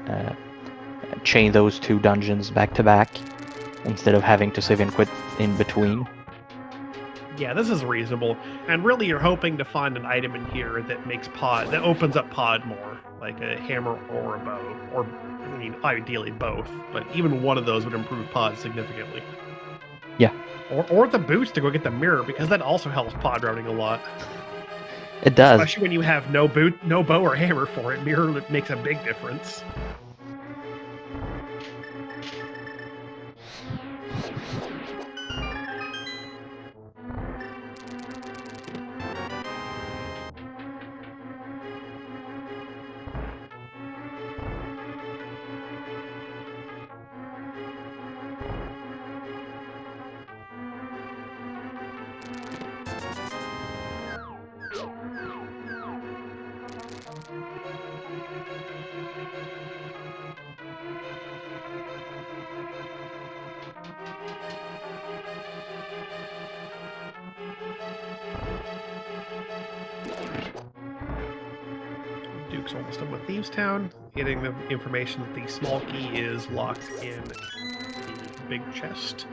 chain those two dungeons back to back instead of having to save and quit in between. Yeah, this is reasonable. And really, you're hoping to find an item in here that makes pod, that opens up pod more, like a hammer or a bow, or I mean, ideally both. But even one of those would improve pod significantly. Yeah. Or the boots to go get the mirror, because that also helps pod routing a lot. It does. Especially when you have no bow or hammer for it. Mirror makes a big difference. Duke's almost done with Thievestown, getting the information that the small key is locked in the big chest.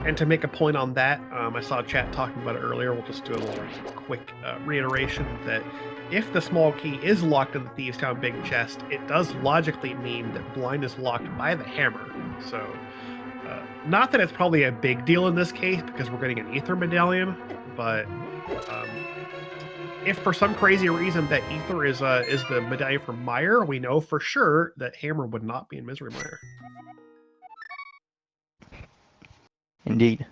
And to make a point on that, I saw chat talking about it earlier. We'll just do a little quick reiteration that if the small key is locked in the Thievestown big chest, it does logically mean that blind is locked by the hammer. So, not that it's probably a big deal in this case because we're getting an Ether medallion, but if for some crazy reason that Ether is the medallion for Mire, we know for sure that Hammer would not be in Misery Mire. Indeed.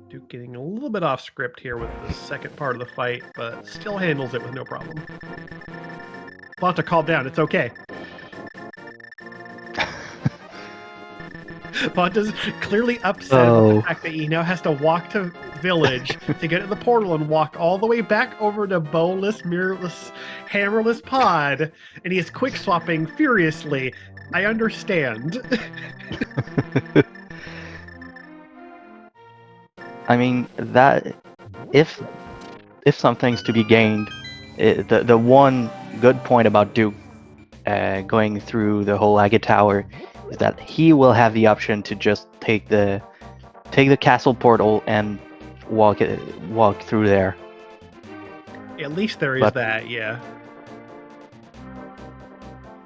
Duke getting a little bit off script here with the second part of the fight, but still handles it with no problem. Bonta, calm down. It's okay. Bonta's clearly upset about the fact that he now has to walk to village to get to the portal and walk all the way back over to bowless, mirrorless, hammerless pod, and he is quick swapping furiously. I understand. I mean, that if something's to be gained, the one good point about Duke going through the whole Agate Tower is that he will have the option to just take the castle portal and walk through there. At least there is But- that, yeah.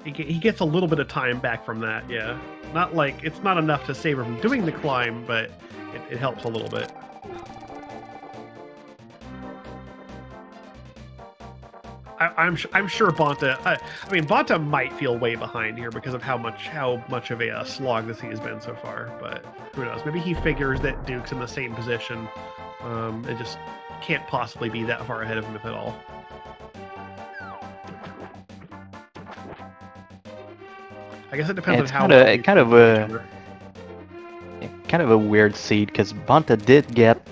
He gets a little bit of time back from that, yeah. Not like it's not enough to save him from doing the climb, but it helps a little bit. I'm sure Bonta. I mean, Bonta might feel way behind here because of how much of a slog this has been so far. But who knows? Maybe he figures that Duke's in the same position. It just can't possibly be that far ahead of him if at all. I guess it depends on It's how. kind of a weird seed because Bonta did get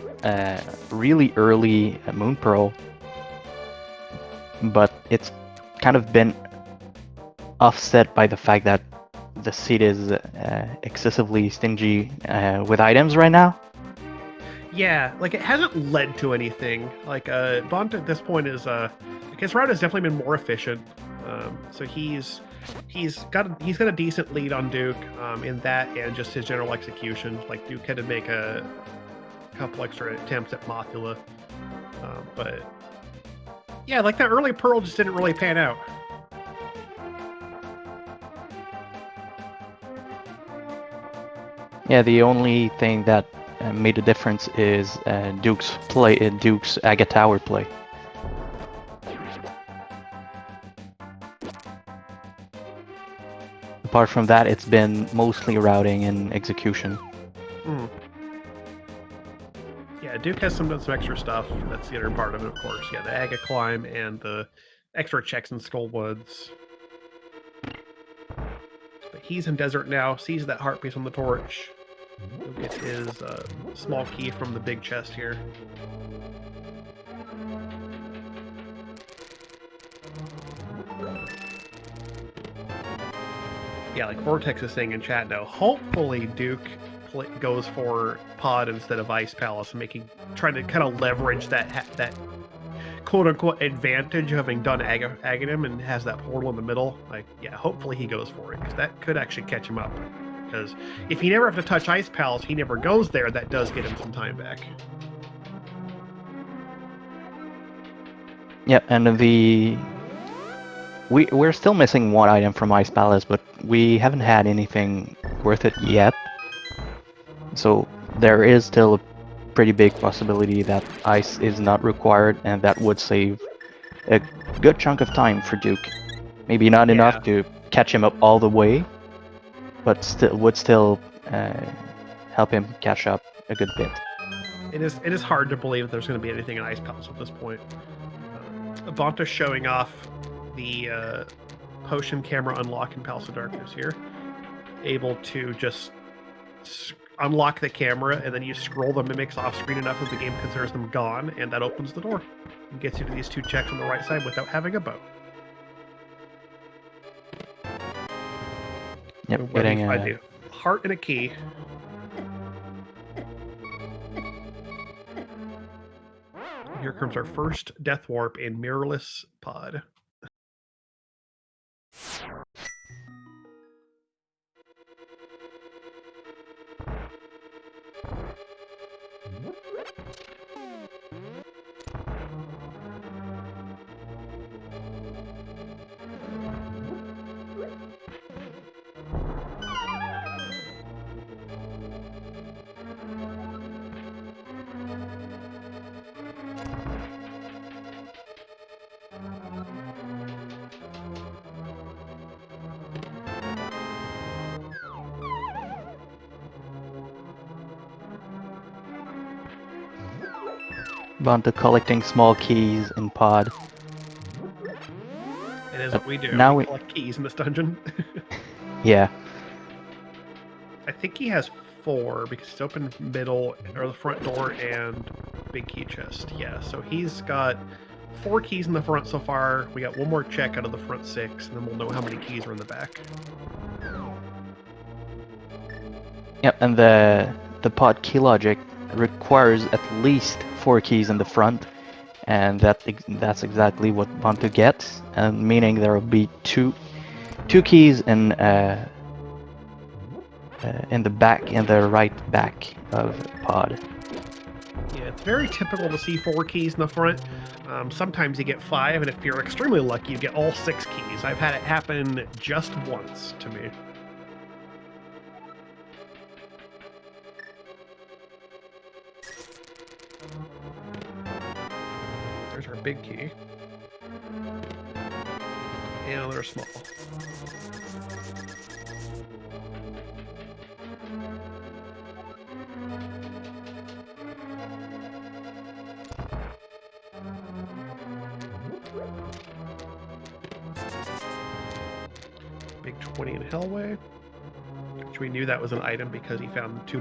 really early Moon Pearl, but it's kind of been offset by the fact that the seed is excessively stingy with items right now. Yeah, like it hasn't led to anything. Like Bonta at this point is his route has definitely been more efficient. So he's got a decent lead on Duke in that and just his general execution. Like Duke had to make a couple extra attempts at Mothula, but yeah, like that early Pearl just didn't really pan out. Yeah, the only thing that made a difference is Duke's Agate Tower play. Apart from that, it's been mostly routing and execution. Yeah, Duke has some extra stuff. That's the other part of it, of course. Yeah, the Agate climb and the extra checks in Skullwoods. But he's in desert now, sees that heart piece on the torch. He'll get his small key from the big chest here. Yeah, like Vortex is saying in chat now, hopefully Duke goes for Pod instead of Ice Palace, trying to kind of leverage that quote-unquote advantage of having done Aghanim and has that portal in the middle. Like, yeah, hopefully he goes for it, because that could actually catch him up. Because if he never have to touch Ice Palace, he never goes there, that does get him some time back. Yeah, and we're still missing one item from Ice Palace, but we haven't had anything worth it yet. So there is still a pretty big possibility that ice is not required, and that would save a good chunk of time for Duke. Maybe not enough to catch him up all the way, but would still help him catch up a good bit. It is hard to believe that there's going to be anything in Ice Palace at this point. Bonta showing off the potion camera unlock in Palace of Darkness here. Able to just unlock the camera, and then you scroll the mimics off screen enough that the game considers them gone, and that opens the door and gets you to these two checks on the right side without having a bow. Yep, getting a heart and a key. Here comes our first death warp in Mirrorless Pod. Bonta collecting small keys in Pod. It is what we do. Now we collect keys in this dungeon. Yeah. I think he has 4 because he's opened middle or the front door and big key chest. Yeah, so he's got 4 keys in the front so far. We got one more check out of the front 6, and then we'll know how many keys are in the back. Yep, and the Pod key logic requires at least 4 keys in the front, and that's exactly what Bonta gets, and meaning there will be two keys in the back, in the right back of pod. Yeah, it's very typical to see 4 keys in the front. Sometimes you get 5, and if you're extremely lucky, you get all 6 keys. I've had it happen just once to me. There's our big key. And another small. Big 20 in Hellway. Which we knew that was an item because he found two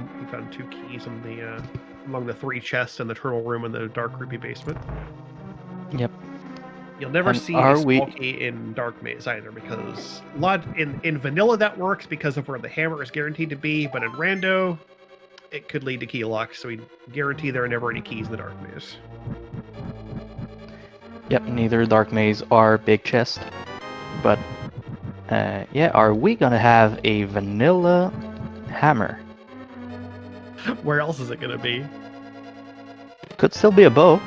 keys in the among the 3 chests in the turtle room in the dark creepy basement. Yep. You'll never see a small key in Dark Maze either, because in vanilla that works because of where the hammer is guaranteed to be, but in Rando, it could lead to key lock, so we guarantee there are never any keys in the Dark Maze. Yep, neither Dark Maze or Big Chest. But, yeah, are we gonna have a vanilla hammer? Where else is it gonna be? Could still be a bow.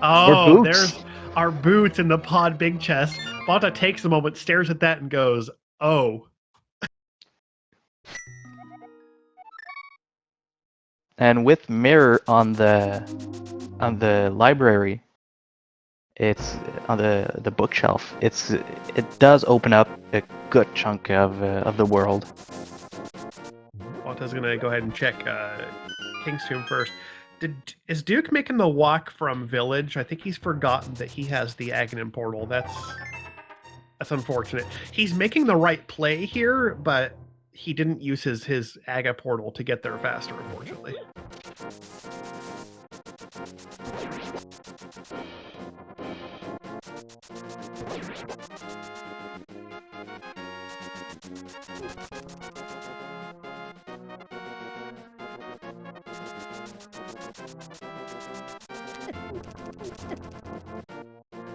Oh, there's our boots in the pod big chest. Bonta takes a moment, stares at that, and goes, "Oh." And with mirror on the library, it's on the bookshelf. It does open up a good chunk of the world. Bonta's gonna go ahead and check King's Tomb first. Is Duke making the walk from Village? I think he's forgotten that he has the Aghanim portal. That's unfortunate. He's making the right play here, but he didn't use his Aga portal to get there faster, unfortunately.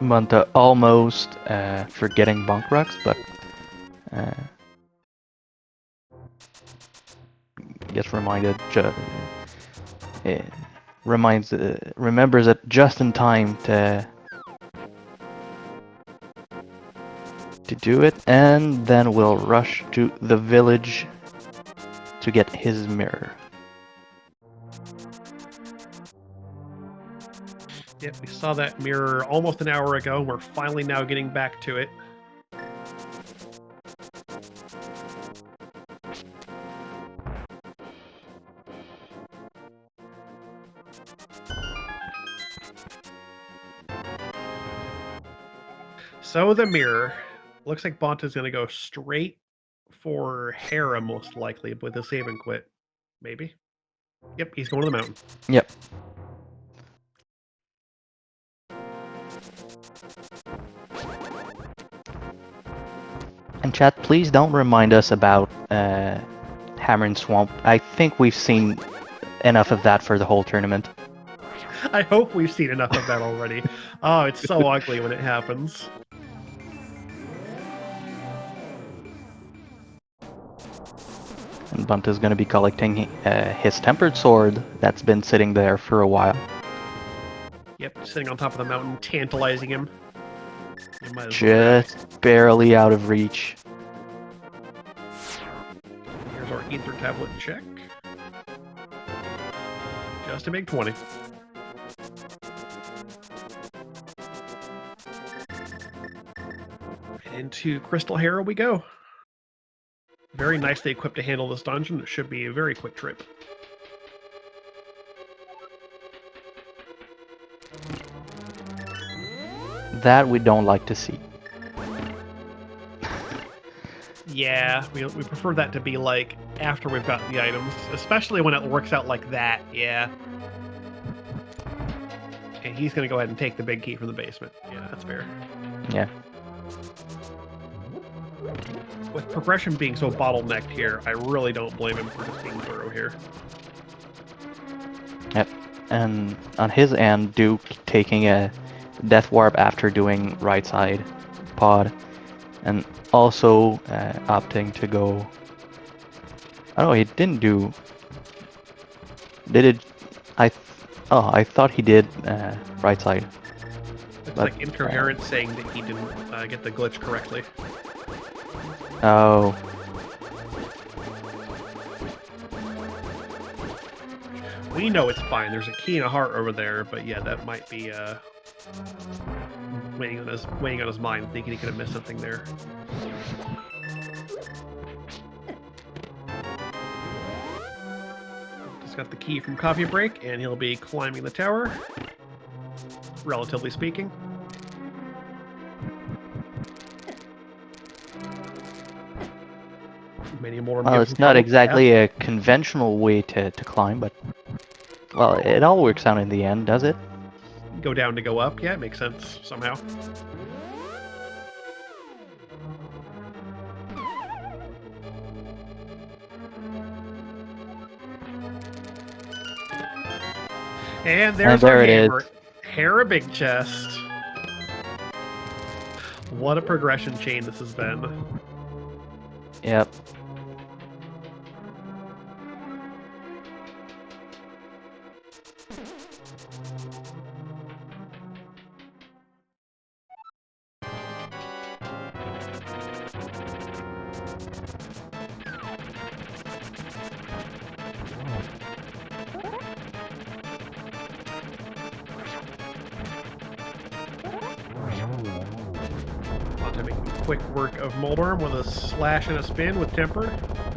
Bonta almost forgetting Bonk Rocks, but gets reminded. Remembers it just in time to do it, and then will rush to the village to get his mirror. Yep, we saw that mirror almost an hour ago, and we're finally now getting back to it. So the mirror. Looks like Bonta's going to go straight for Hera, most likely, with a save and quit. Maybe. Yep, he's going to the mountain. Yep. And chat, please don't remind us about Hammer and Swamp. I think we've seen enough of that for the whole tournament. I hope we've seen enough of that already. Oh, it's so ugly when it happens. And Bonta's going to be collecting his Tempered Sword that's been sitting there for a while. Yep, sitting on top of the mountain, tantalizing him. Just barely out of reach. Here's our Ether Tablet check. Just a big 20. And into Crystal Hera we go. Very nicely equipped to handle this dungeon. It should be a very quick trip. That we don't like to see. Yeah, we prefer that to be like after we've gotten the items, especially when it works out like that. Yeah. And he's going to go ahead and take the big key from the basement. Yeah, that's fair. Yeah. With progression being so bottlenecked here, I really don't blame him for just being thorough here. Yep. and on his end, Duke taking a death warp after doing right side pod, and also opting to go. Oh, he didn't do. Did it? Oh, I thought he did right side. Looks But, like Incoherent saying that he didn't get the glitch correctly. Oh. We know it's fine. There's a key and a heart over there, but yeah, that might be weighing on his mind, thinking he could have missed something there. Just got the key from Coffee Break, and he'll be climbing the tower. Relatively speaking. Many more. Well, it's not exactly a conventional way to climb, but well, it all works out in the end, does it? Go down to go up. Yeah, it makes sense somehow. And there's there our it is. hammer. Hera big chest. What a progression chain this has been. Yep. Bonta making quick work of Mulberm with a slash and a spin with temper.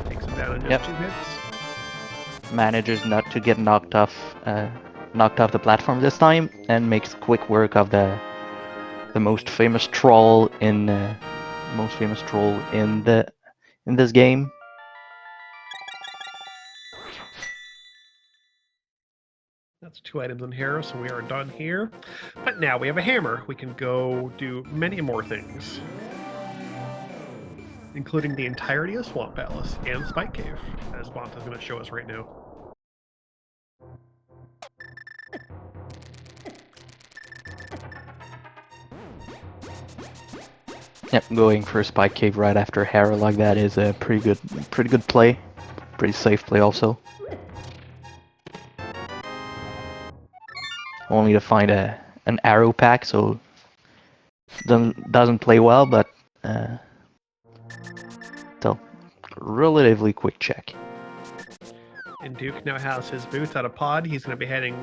Takes him down in just 2 hits. Manages not to get knocked off the platform this time, and makes quick work of the most famous troll in this game. That's 2 items in here, so we are done here. But now we have a hammer. We can go do many more things, including the entirety of Swamp Palace and Spike Cave, as Bonta's going to show us right now. Yep, going for Spike Cave right after Hera like that is a pretty good play. Pretty safe play also. Only to find an arrow pack, so doesn't play well, but still relatively quick check. And Duke now has his boots out of pod. He's going to be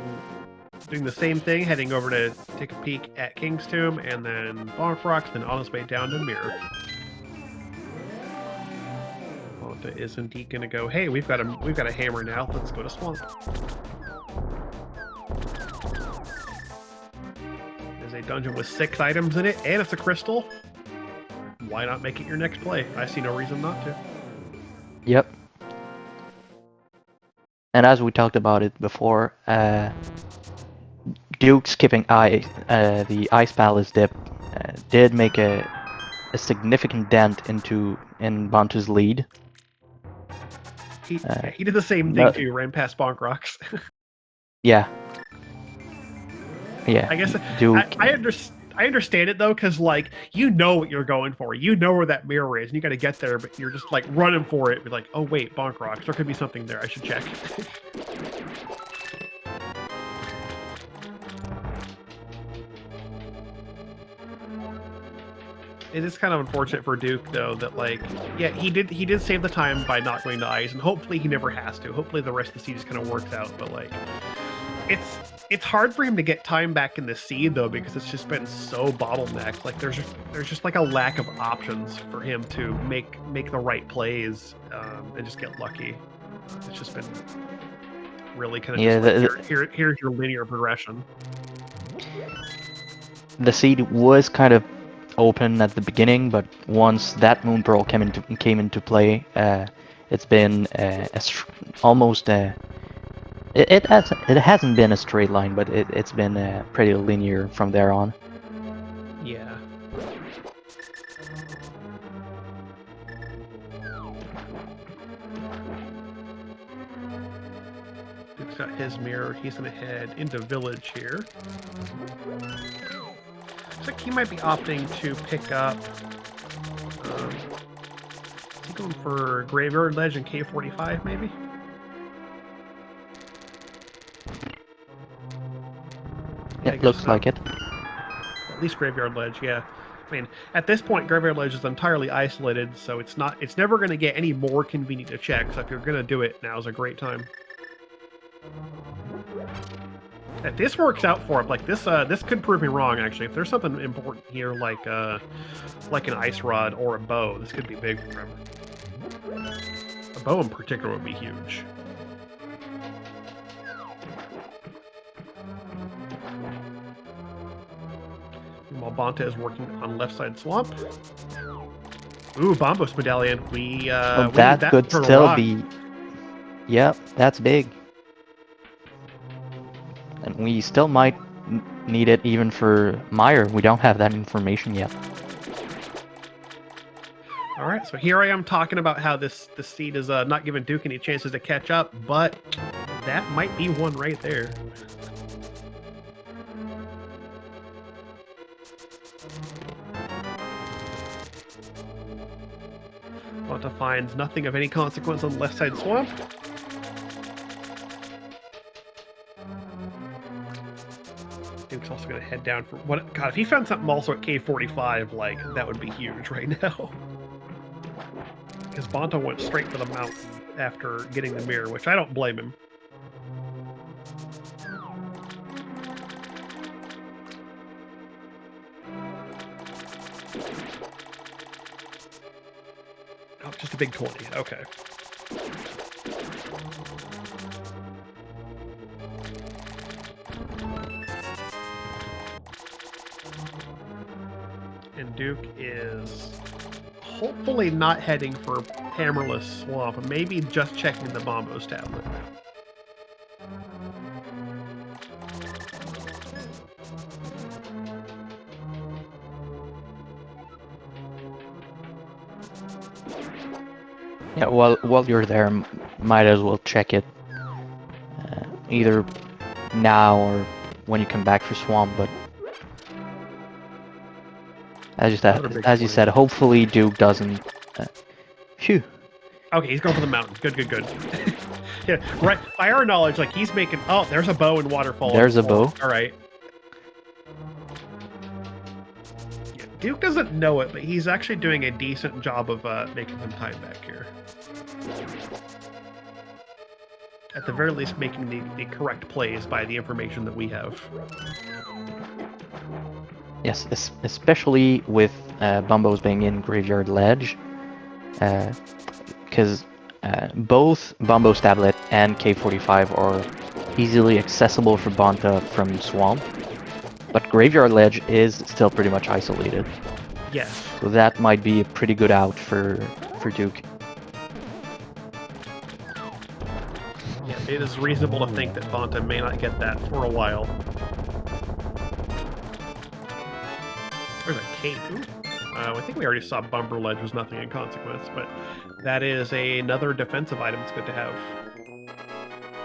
doing the same thing, heading over to take a peek at King's Tomb, and then Bonk Rocks, then on his way down to Mirror. Bonta is indeed going to go, hey, we've got a hammer now. Let's go to Swamp. There's a dungeon with 6 items in it, and it's a crystal. Why not make it your next play? I see no reason not to. Yep. And as we talked about it before, Duke skipping the Ice Palace dip did make a significant dent in Bonta's lead. He did the same thing too, ran past Bonk Rocks. Yeah. Yeah. I guess Duke. I understand it though, because like you know what you're going for, you know where that mirror is, and you got to get there, but you're just like running for it. Be like, oh wait, Bonk Rocks, there could be something there. I should check. It is kind of unfortunate for Duke though that like, yeah, he did save the time by not going to ice, and hopefully he never has to. Hopefully the rest of the seed just kind of works out, but like, it's hard for him to get time back in the seed though, because it's just been so bottlenecked. Like there's just like a lack of options for him to make the right plays and just get lucky. It's just been really kind of just like, here's your linear progression. The seed was kind of open at the beginning, but once that Moon Pearl came into play, it's been almost it hasn't been a straight line, but it's been pretty linear from there on. Yeah. Duke's got his mirror. He's going to head into village here. Looks like he might be opting to pick up... is he going for Graveyard Ledge and K45, maybe? Yeah, it looks like it. At least Graveyard Ledge, yeah. I mean, at this point, Graveyard Ledge is entirely isolated, so it's never going to get any more convenient to check. So if you're going to do it, now's a great time. If this works out for him, like this could prove me wrong. Actually, if there's something important here, like an ice rod or a bow, this could be big for him. A bow in particular would be huge. While Bonta is working on left side swamp. Ooh, Bombos Medallion. We that need could for still rock. be. Yep, that's big. And we still might need it even for Meyer. We don't have that information yet. All right, so here I am talking about how this seed is not giving Duke any chances to catch up, but that might be one right there. Bonta finds nothing of any consequence on the left side swamp. Duke's also going to head down for what? God, if he found something also at K45, like that would be huge right now. Because Bonta went straight for the mountain after getting the mirror, which I don't blame him. Oh, just a big 20. Okay. And Duke is hopefully not heading for Hammerless Swamp, maybe just checking the Bombos tablet. Yeah, while you're there, might as well check it. Either now or when you come back for Swamp, but as you said, hopefully Duke doesn't. Phew. Okay, he's going for the mountains. Good, good, good. Yeah, right. By our knowledge, like he's making. Oh, there's a bow and waterfall. There's a bow. All right. Yeah, Duke doesn't know it, but he's actually doing a decent job of making some time back here. At the very least, making the correct plays by the information that we have. Yes, especially with Bumbos being in Graveyard Ledge, because both Bumbo's tablet and K45 are easily accessible for Bonta from Swamp, but Graveyard Ledge is still pretty much isolated. Yes. So that might be a pretty good out for Duke. Yeah, it is reasonable to think that Bonta may not get that for a while. There's a cape. I think we already saw Bumper Ledge was nothing in consequence, but that is another defensive item it's good to have.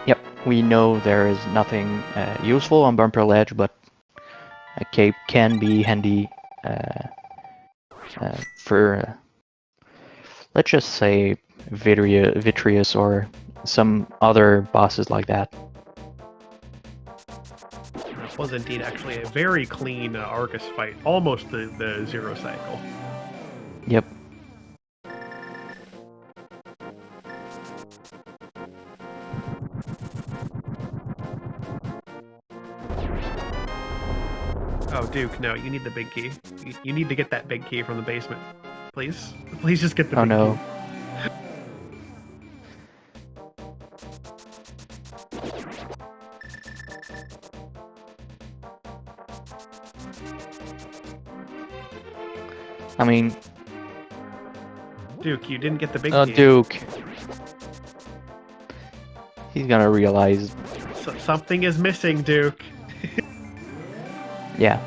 Yep, we know there is nothing useful on Bumper Ledge, but a cape can be handy for, let's just say, Vitreous or some other bosses like that. That was indeed actually a very clean Argus fight, almost the zero cycle. Yep. Oh, Duke, no, you need the big key. You need to get that big key from the basement. Please? Please just get the big no. key. I mean... Duke, you didn't get the big Oh, key. Duke. He's gonna realize... Something is missing, Duke. Yeah.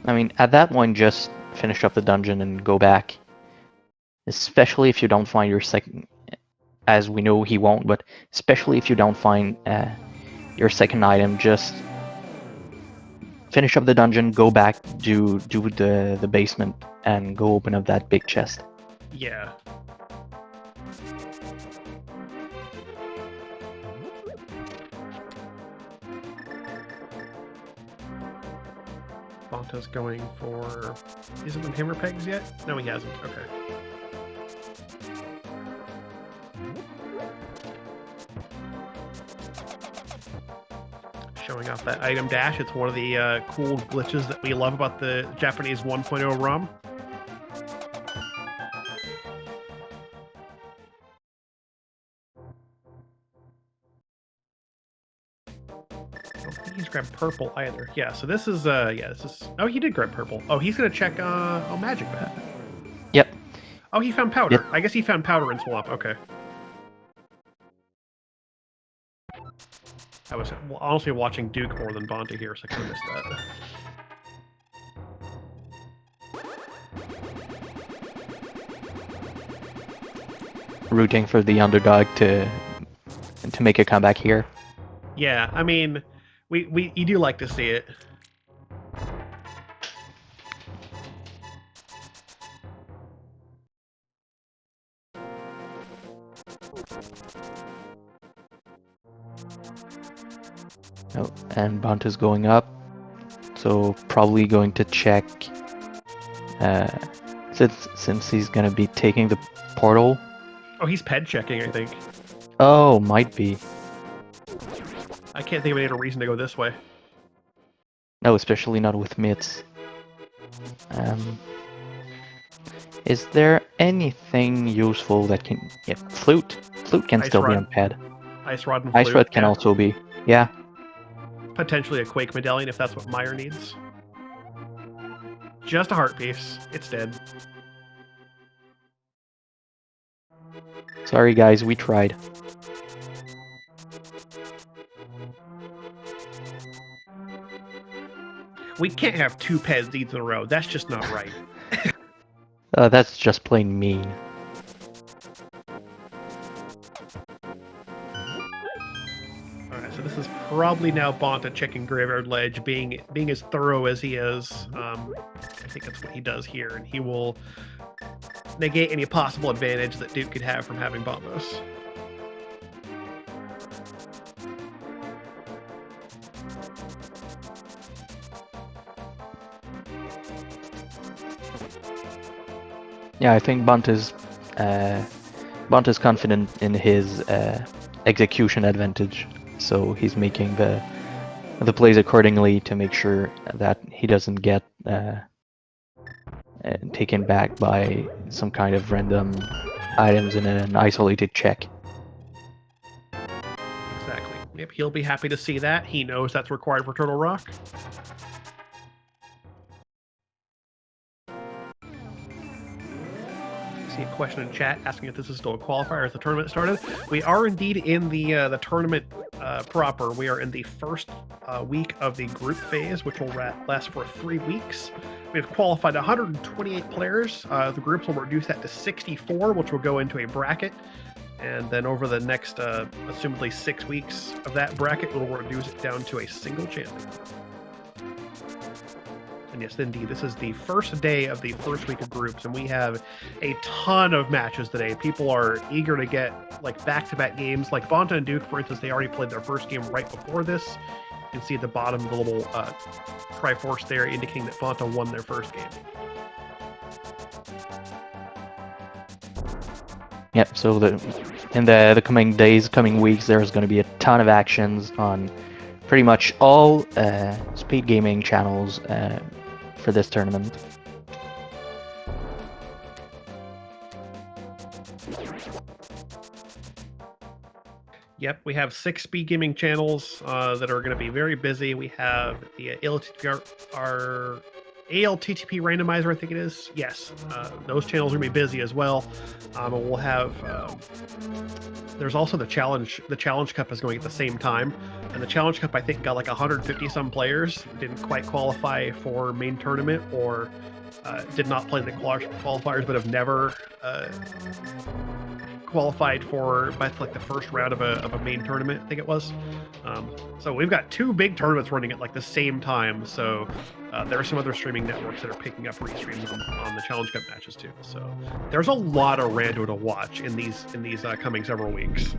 I mean, at that point, just finish up the dungeon and go back. Especially if you don't find your second... as we know he won't, but especially if you don't find your second item, just finish up the dungeon, go back, do the basement, and go open up that big chest. Yeah. Bonta's going for... He hasn't been hammer pegs yet? No, he hasn't. Okay. Showing off that item dash. It's one of the cool glitches that we love about the Japanese 1.0 ROM. I don't think he's grabbed purple either. Yeah, so this is, this is... Oh, he did grab purple. Oh, he's going to check, Magic Bat. Yep. Oh, he found powder. Yep. I guess he found powder in Swamp. Okay. I was honestly watching Duke more than Bonta here, so I kind of missed that. Rooting for the underdog to make a comeback here. Yeah, I mean, you do like to see it. Oh, and Bonta's going up, so probably going to check. Since he's gonna be taking the portal. Oh, he's ped checking, I think. Oh, might be. I can't think of any other reason to go this way. No, especially not with mitts. Is there anything useful that can... Yeah, flute. Flute can still be on ped. Ice Rod and Flute. Ice Rod can also be. Yeah. Potentially a Quake Medallion if that's what Meyer needs. Just a heart piece. It's dead. Sorry guys, we tried. We can't have 2 peds deeds in a row. That's just not right. That's just plain mean. Alright, so this is probably now Bonta checking Graveyard Ledge, being as thorough as he is. I think that's what he does here, and he will negate any possible advantage that Duke could have from having Bombos. Yeah, I think Bonta's confident in his execution advantage, so he's making the plays accordingly to make sure that he doesn't get taken back by some kind of random items in an isolated check. Exactly. Yep, he'll be happy to see that. He knows that's required for Turtle Rock. See a question in chat asking if this is still a qualifier as the tournament started. We are indeed in the tournament proper. We are in the first week of the group phase, which will last for 3 weeks. We have qualified 128 players. The groups will reduce that to 64, which will go into a bracket. And then over the next, assumedly 6 weeks of that bracket, we'll reduce it down to a single champion. And yes, indeed, this is the first day of the first week of groups, and we have a ton of matches today. People are eager to get like back-to-back games. Like Bonta and Duke, for instance, they already played their first game right before this. You can see at the bottom the little Triforce there indicating that Bonta won their first game. Yep, so in the coming days, coming weeks, there's going to be a ton of actions on pretty much all Speed Gaming channels for this tournament. Yep, we have 6 Speed Gaming channels that are going to be very busy. We have the ALTTPR Randomizer, I think it is. Yes, those channels are going to be busy as well. And we'll have... there's also the Challenge. The Challenge Cup is going at the same time. And the Challenge Cup, I think, got like 150-some players. Didn't quite qualify for main tournament or did not play in the qualifiers, but have never qualified for by like the first round of a main tournament, I think it was. So we've got 2 big tournaments running at like the same time. So there are some other streaming networks that are picking up restreams on the Challenge Cup matches too. So there's a lot of rando to watch in these coming several weeks.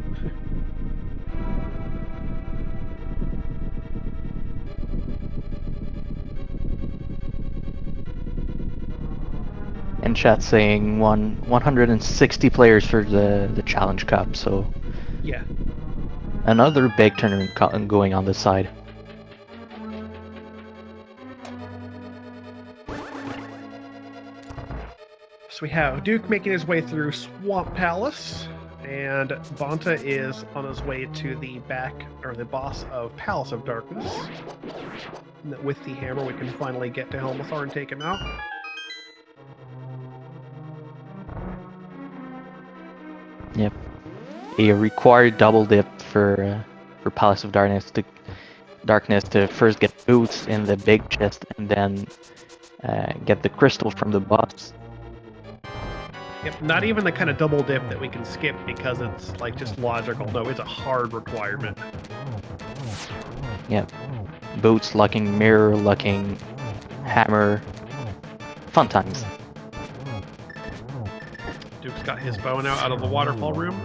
And chat saying 160 players for the Challenge Cup, so Yeah. another big tournament going on this side. So we have Duke making his way through Swamp Palace, and Bonta is on his way to the boss of Palace of Darkness. And with the hammer, we can finally get to Helmathar and take him out. Yep. A required double dip for Palace of Darkness to first get boots in the big chest and then get the crystal from the boss. Yep, not even the kind of double dip that we can skip because it's like just logical. No, it's a hard requirement. Yep. Boots locking, mirror locking, hammer. Fun times. Duke's got his bow now out of the waterfall room.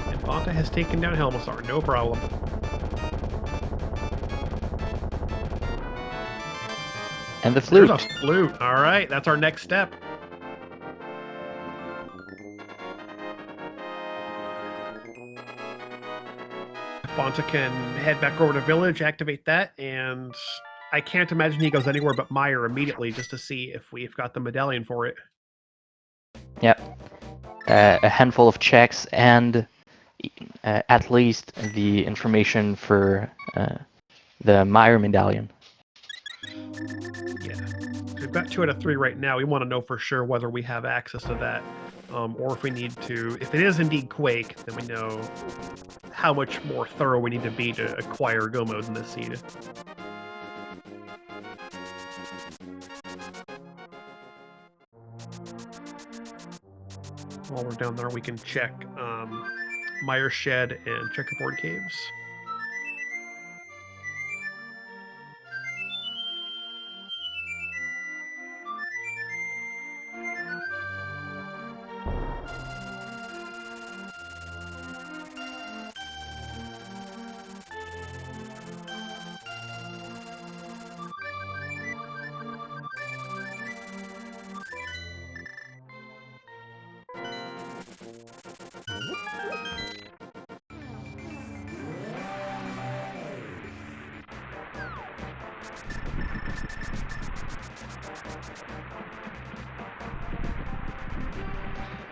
And Bonta has taken down Helmathar, no problem. And the flute. There's a flute. All right, that's our next step. Bonta can head back over to village, activate that, and I can't imagine he goes anywhere but Meyer immediately just to see if we've got the medallion for it. Yep. A handful of checks and at least the information for the Meyer medallion. Yeah. We've got 2 out of 3 right now. We want to know for sure whether we have access to that, or if we need to. If it is indeed Quake, then we know how much more thorough we need to be to acquire go modes in this seed. While we're down there, we can check Meyer Shed and Checkerboard Caves.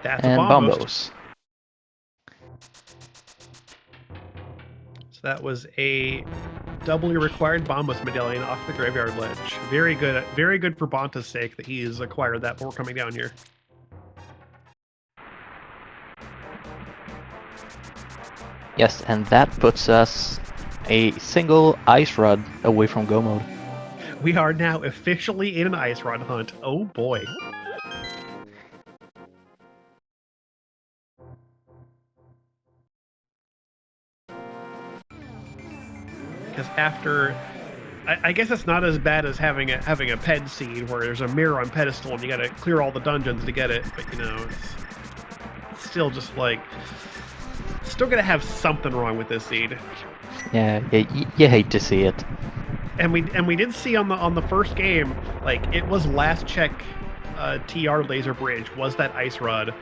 That's and a bombos. bombos. So that was a doubly required bombos medallion off the graveyard ledge. Very good for Bonta's sake that he's acquired that before coming down here. Yes, and that puts us a single ice rod away from go mode. We are now officially in an ice rod hunt. Oh boy. Because after, I guess it's not as bad as having a ped seed where there's a mirror on pedestal and you gotta clear all the dungeons to get it, but you know, it's still just like, still gonna have something wrong with this seed. Yeah, you hate to see it. And we did see on the first game, like it was last check TR laser bridge was that ice rod.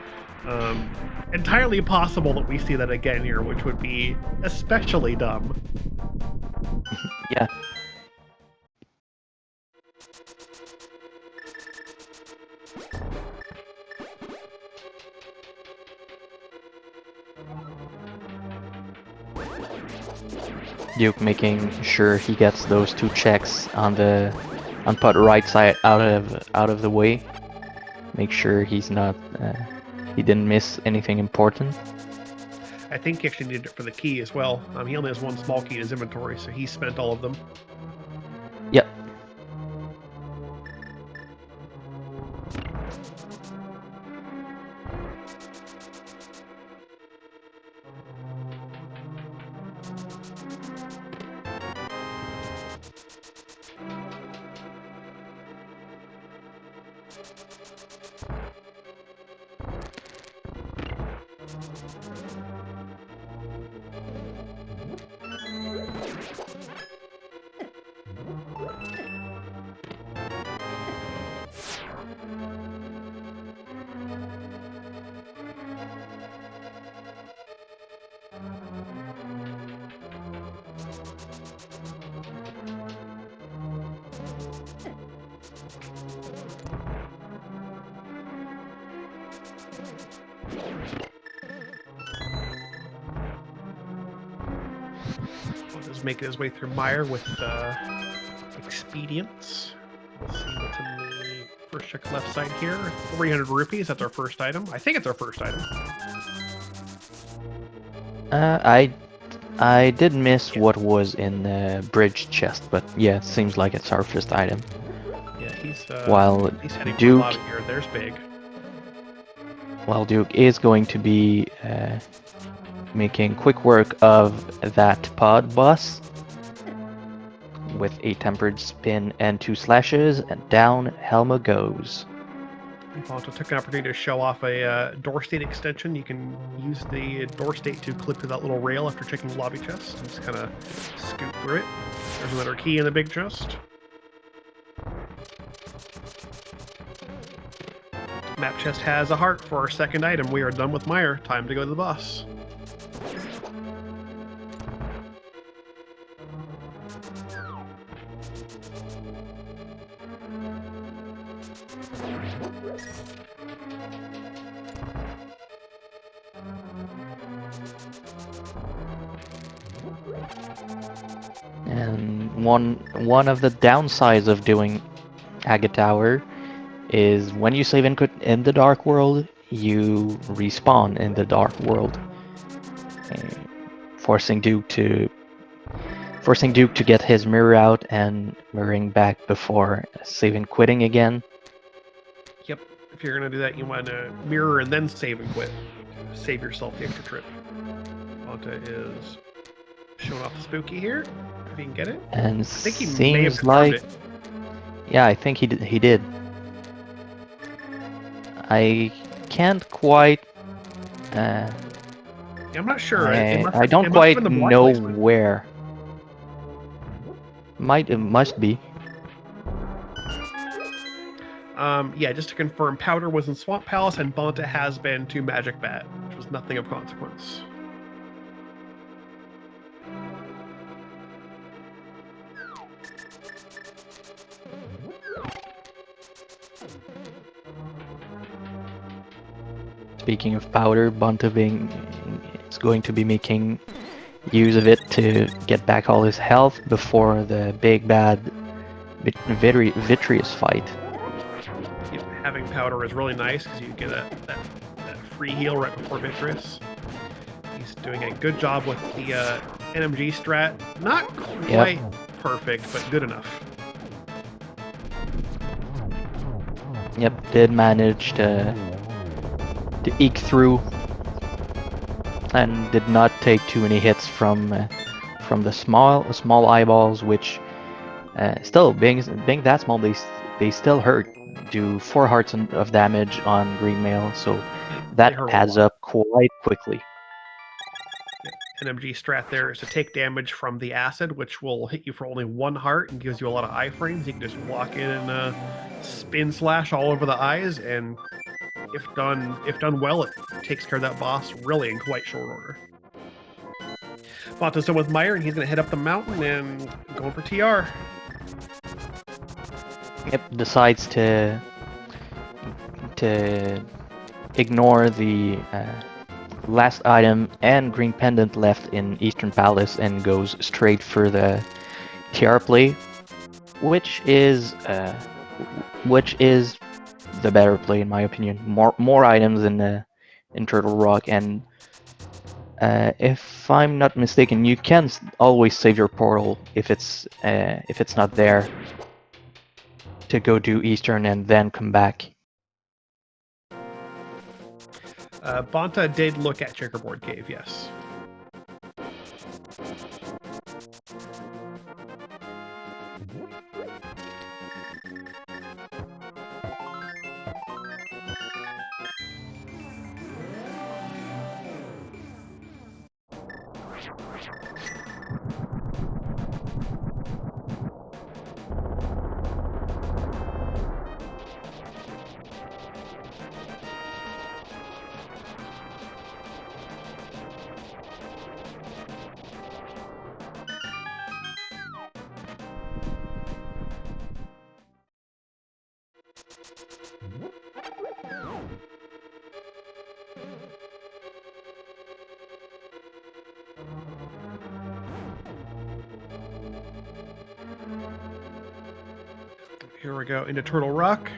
Entirely possible that we see that again here, which would be especially dumb. Yeah. Duke making sure he gets those 2 checks on the put right side out of the way. Make sure he's not he didn't miss anything important. I think he actually needed it for the key as well. He only has 1 small key in his inventory, so he spent all of them. Yep. is making his way through mire with expedience. Let's see what's in the first check left side here. 300 rupees. That's our first item. I think it's our first item. I did miss what was in the bridge chest, but yeah, it seems like it's our first item. Yeah, he's heading for a Duke, lot here. There's big. While Duke is going to be making quick work of that pod boss with a tempered spin and 2 slashes, and down Helma goes. Bonta took an opportunity to show off a door state extension. You can use the door state to clip to that little rail after checking the lobby chest. And just kind of scoot through it. There's another key in the big chest. Map chest has a heart for our second item. We are done with mire. Time to go to the boss. And one of the downsides of doing Agate Tower is when you save in the dark world, you respawn in the dark world, forcing Duke to get his mirror out and mirroring back before saving quitting again. Yep, if you're going to do that, you want to mirror and then save and quit. Save yourself the extra trip. Bonta is showing off the spooky here, if he can get it. And I think he seems may have like it. Yeah, I think he did. I can't quite. Yeah, I'm not sure. I don't quite know where. It must be. Yeah, just to confirm, Powder was in Swamp Palace, and Bonta has been to Magic Bat, which was nothing of consequence. Speaking of powder, Bonta is going to be making use of it to get back all his health before the big bad Vitreous fight. Yep, having powder is really nice because you get that free heal right before Vitreous. He's doing a good job with the NMG strat. Not quite perfect, but good enough. Yep, did manage to eke through and did not take too many hits from the small eyeballs, which still being that small, they still hurt. Do 4 hearts of damage on green mail, so that adds up quite quickly. NMG strat there is to take damage from the acid, which will hit you for only 1 heart and gives you a lot of iframes. You can just walk in and spin slash all over the eyes, and if done well, it takes care of that boss really in quite short order. Bonta's done with mire, and he's going to head up the mountain and going for TR. Yep, decides to ignore the last item and green pendant left in Eastern Palace and goes straight for the TR play, which is the better play in my opinion. More items in Turtle Rock, and if I'm not mistaken, you can always save your portal if it's not there, to go do Eastern and then come back. Bonta did look at Checkerboard Cave, yes. Here we go into Turtle Rock.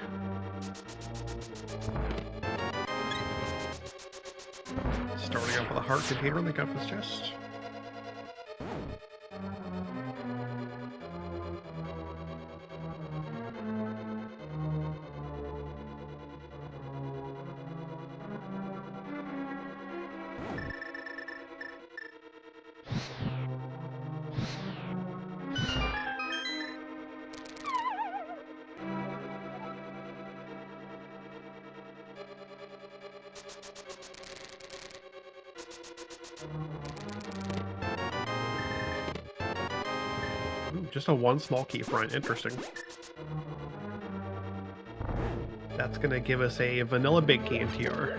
Starting off with a heart container in the compass chest. Ooh, just a one small key front. Interesting. That's going to give us a vanilla big key in TR.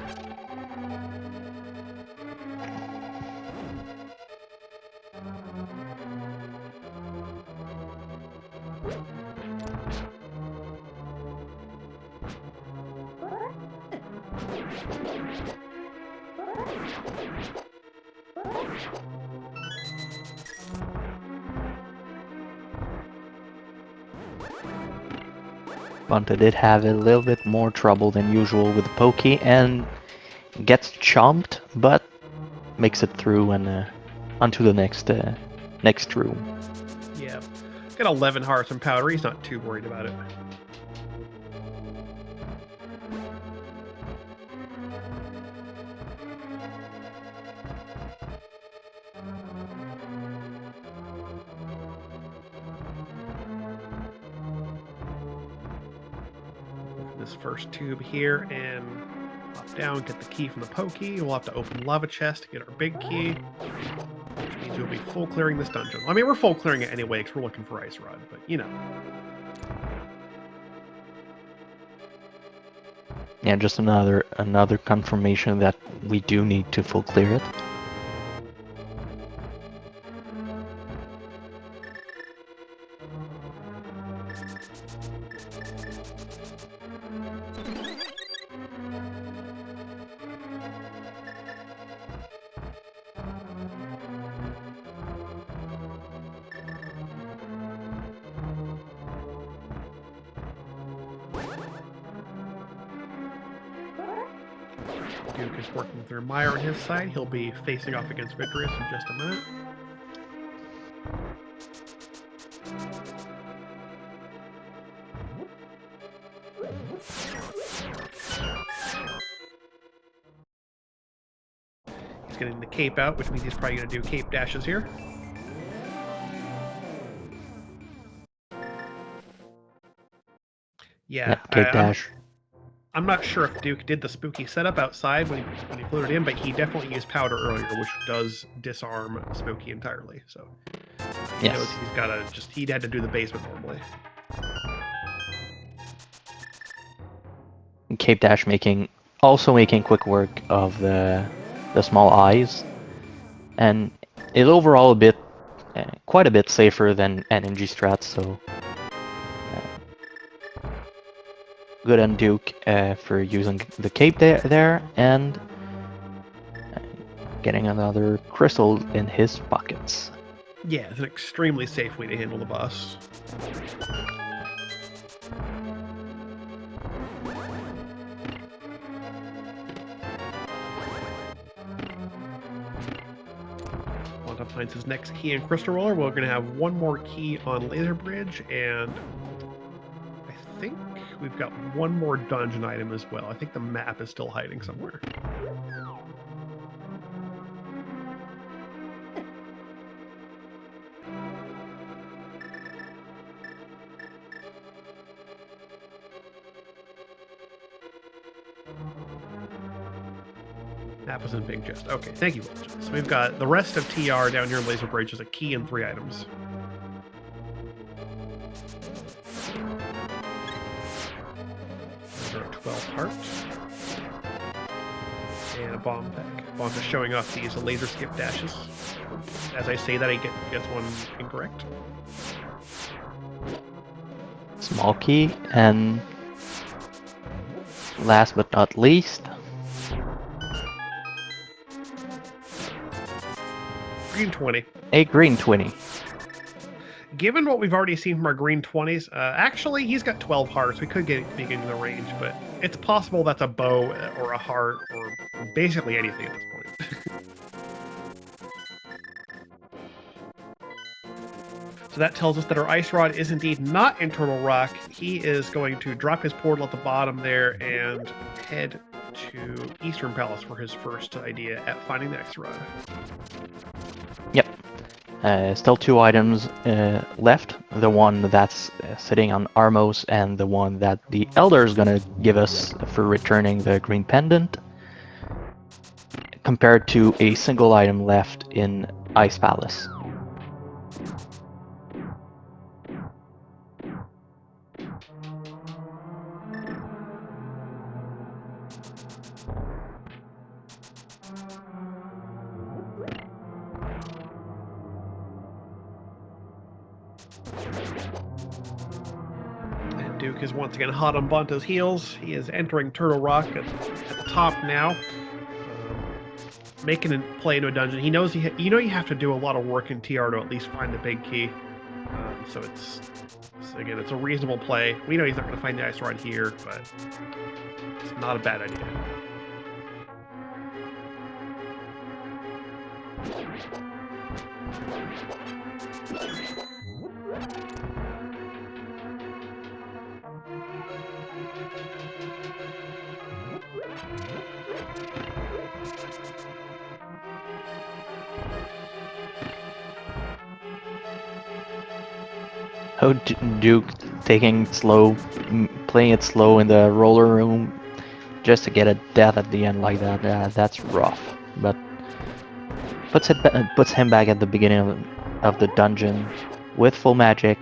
Bonta did have a little bit more trouble than usual with the pokey and gets chomped, but makes it through and onto the next room. Yeah. Got 11 hearts and powder. He's not too worried about it. This first tube here and pop down, get the key from the pokey. We'll have to open lava chest to get our big key, which means we'll be full clearing this dungeon. I mean, we're full clearing it anyway because we're looking for Ice Rod, but you know. Yeah, just another confirmation that we do need to full clear it. Duke is working through Meyer on his side. He'll be facing off against Victorious in just a minute. He's getting the cape out, which means he's probably going to do cape dashes here. Yeah, cape dash. I'm not sure if Duke did the spooky setup outside when he floated in, but he definitely used powder earlier, which does disarm Spooky entirely. So he knows he's got to he had to do the basement normally. Cape dash also making quick work of the small eyes, and is overall quite a bit safer than NMG strats. So good on Duke for using the cape there and getting another crystal in his pockets. Yeah, it's an extremely safe way to handle the boss. Bonta finds his next key in Crystal Roller. We're going to have one more key on Laser Bridge, and I think we've got one more dungeon item as well. I think the map is still hiding somewhere. Map was in big chest. Okay, thank you. So we've got the rest of TR down here in Laser Bridge as a key and 3 items. Those are 12 hearts. And a bomb pack. Bonta's showing off these laser skip dashes. As I say that, I gets one incorrect. Small key, and last but not least, green 20. A green 20. Given what we've already seen from our green 20s, actually, he's got 12 hearts. We could be getting the range, but it's possible that's a bow or a heart or basically anything at this point. So that tells us that our Ice Rod is indeed not in Turtle Rock. He is going to drop his portal at the bottom there and head to Eastern Palace for his first idea at finding the Ice Rod. Yep. Still 2 items left. The one that's sitting on Armos and the one that the Elder is gonna give us for returning the green pendant, compared to a single item left in Ice Palace. And Duke is once again hot on Bonta's heels. He is entering Turtle Rock at the top now, making a play into a dungeon. He knows you have to do a lot of work in TR to at least find the big key. So again, it's a reasonable play. We know he's not going to find the Ice Rod here, but it's not a bad idea. Oh, Duke taking slow, playing it slow in the roller room, just to get a death at the end like that. That's rough. But puts him back at the beginning of the dungeon with full magic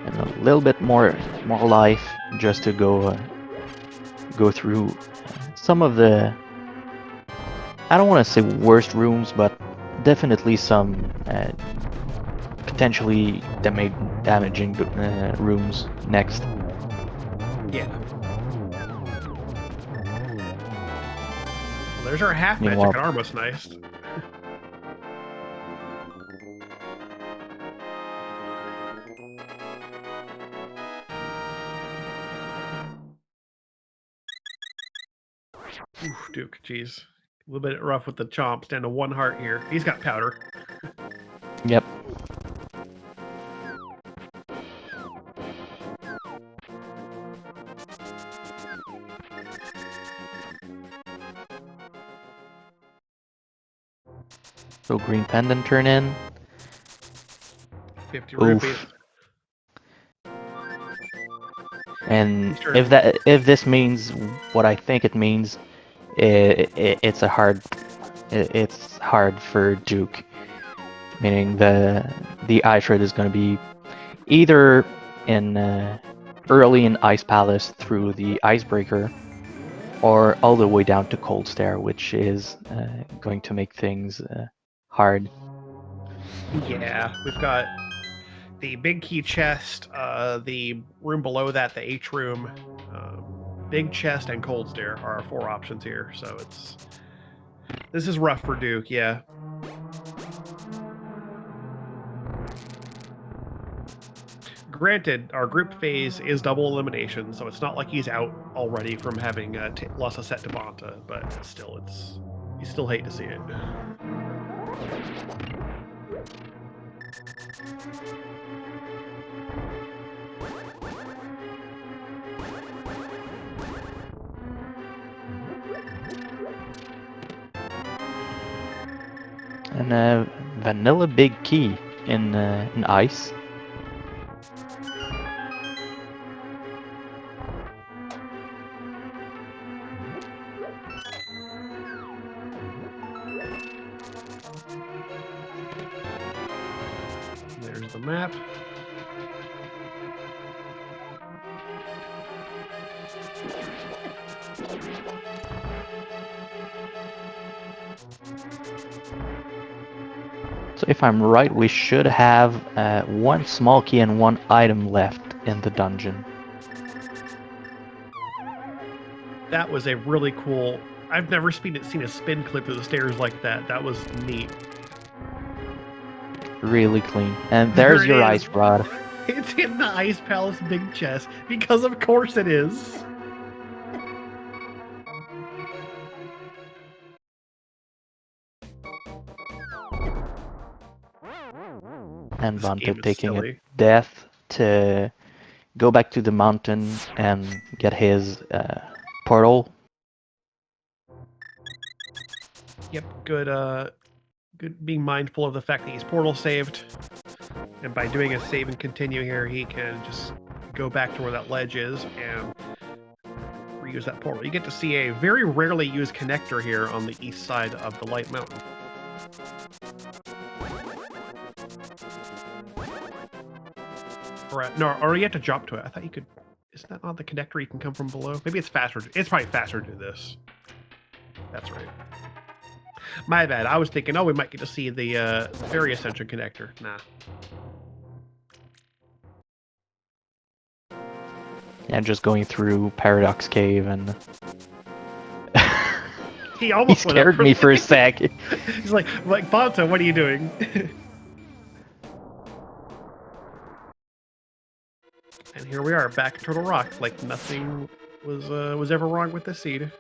and a little bit more life, just to go through some of the, I don't want to say worst rooms, but definitely some potentially damaging rooms next. Yeah. Well, there's our half magic Meanwhile- and Armos nice. Oof, Duke, jeez. A little bit rough with the chomps, down to 1 heart here. He's got powder. Yep. So green pendant turn in. 50 Oof. rupees. And if this means what I think it means, it's hard for Duke. Meaning the Ice Rod is going to be either in early in Ice Palace through the Icebreaker, or all the way down to Cold Stare, which is going to make things hard. Yeah, we've got the big key chest, the room below that, the H room, big chest, and cold stare are our 4 options here. So this is rough for Duke, yeah. Granted, our group phase is double elimination, so it's not like he's out already from having lost a set to Bonta, but still, you still hate to see it. And a vanilla big key in Ice. There's the map. So if I'm right, we should have 1 small key and 1 item left in the dungeon. That was a really cool... I've never seen a spin clip through the stairs like that. That was neat. really clean. And There there's it your is. ice rod. It's in the Ice Palace big chest, because of course it is. And This game Bonta is taking a silly. death to go back to the mountain and get his portal. Yep, good being mindful of the fact that he's portal saved. And by doing a save and continue here, he can just go back to where that ledge is and reuse that portal. You get to see a very rarely used connector here on the east side of the Light Mountain. Or you have to jump to it. I thought you could. Isn't that not the connector you can come from below? Maybe it's faster. It's probably faster to do this. That's right. My bad. I was thinking, oh, we might get to see the Fairy Ascension connector. Nah. Yeah, just going through Paradox Cave and He almost he went up scared me for a sec. He's like, Bonta, what are you doing? And here we are, back in Turtle Rock, like nothing was ever wrong with the seed.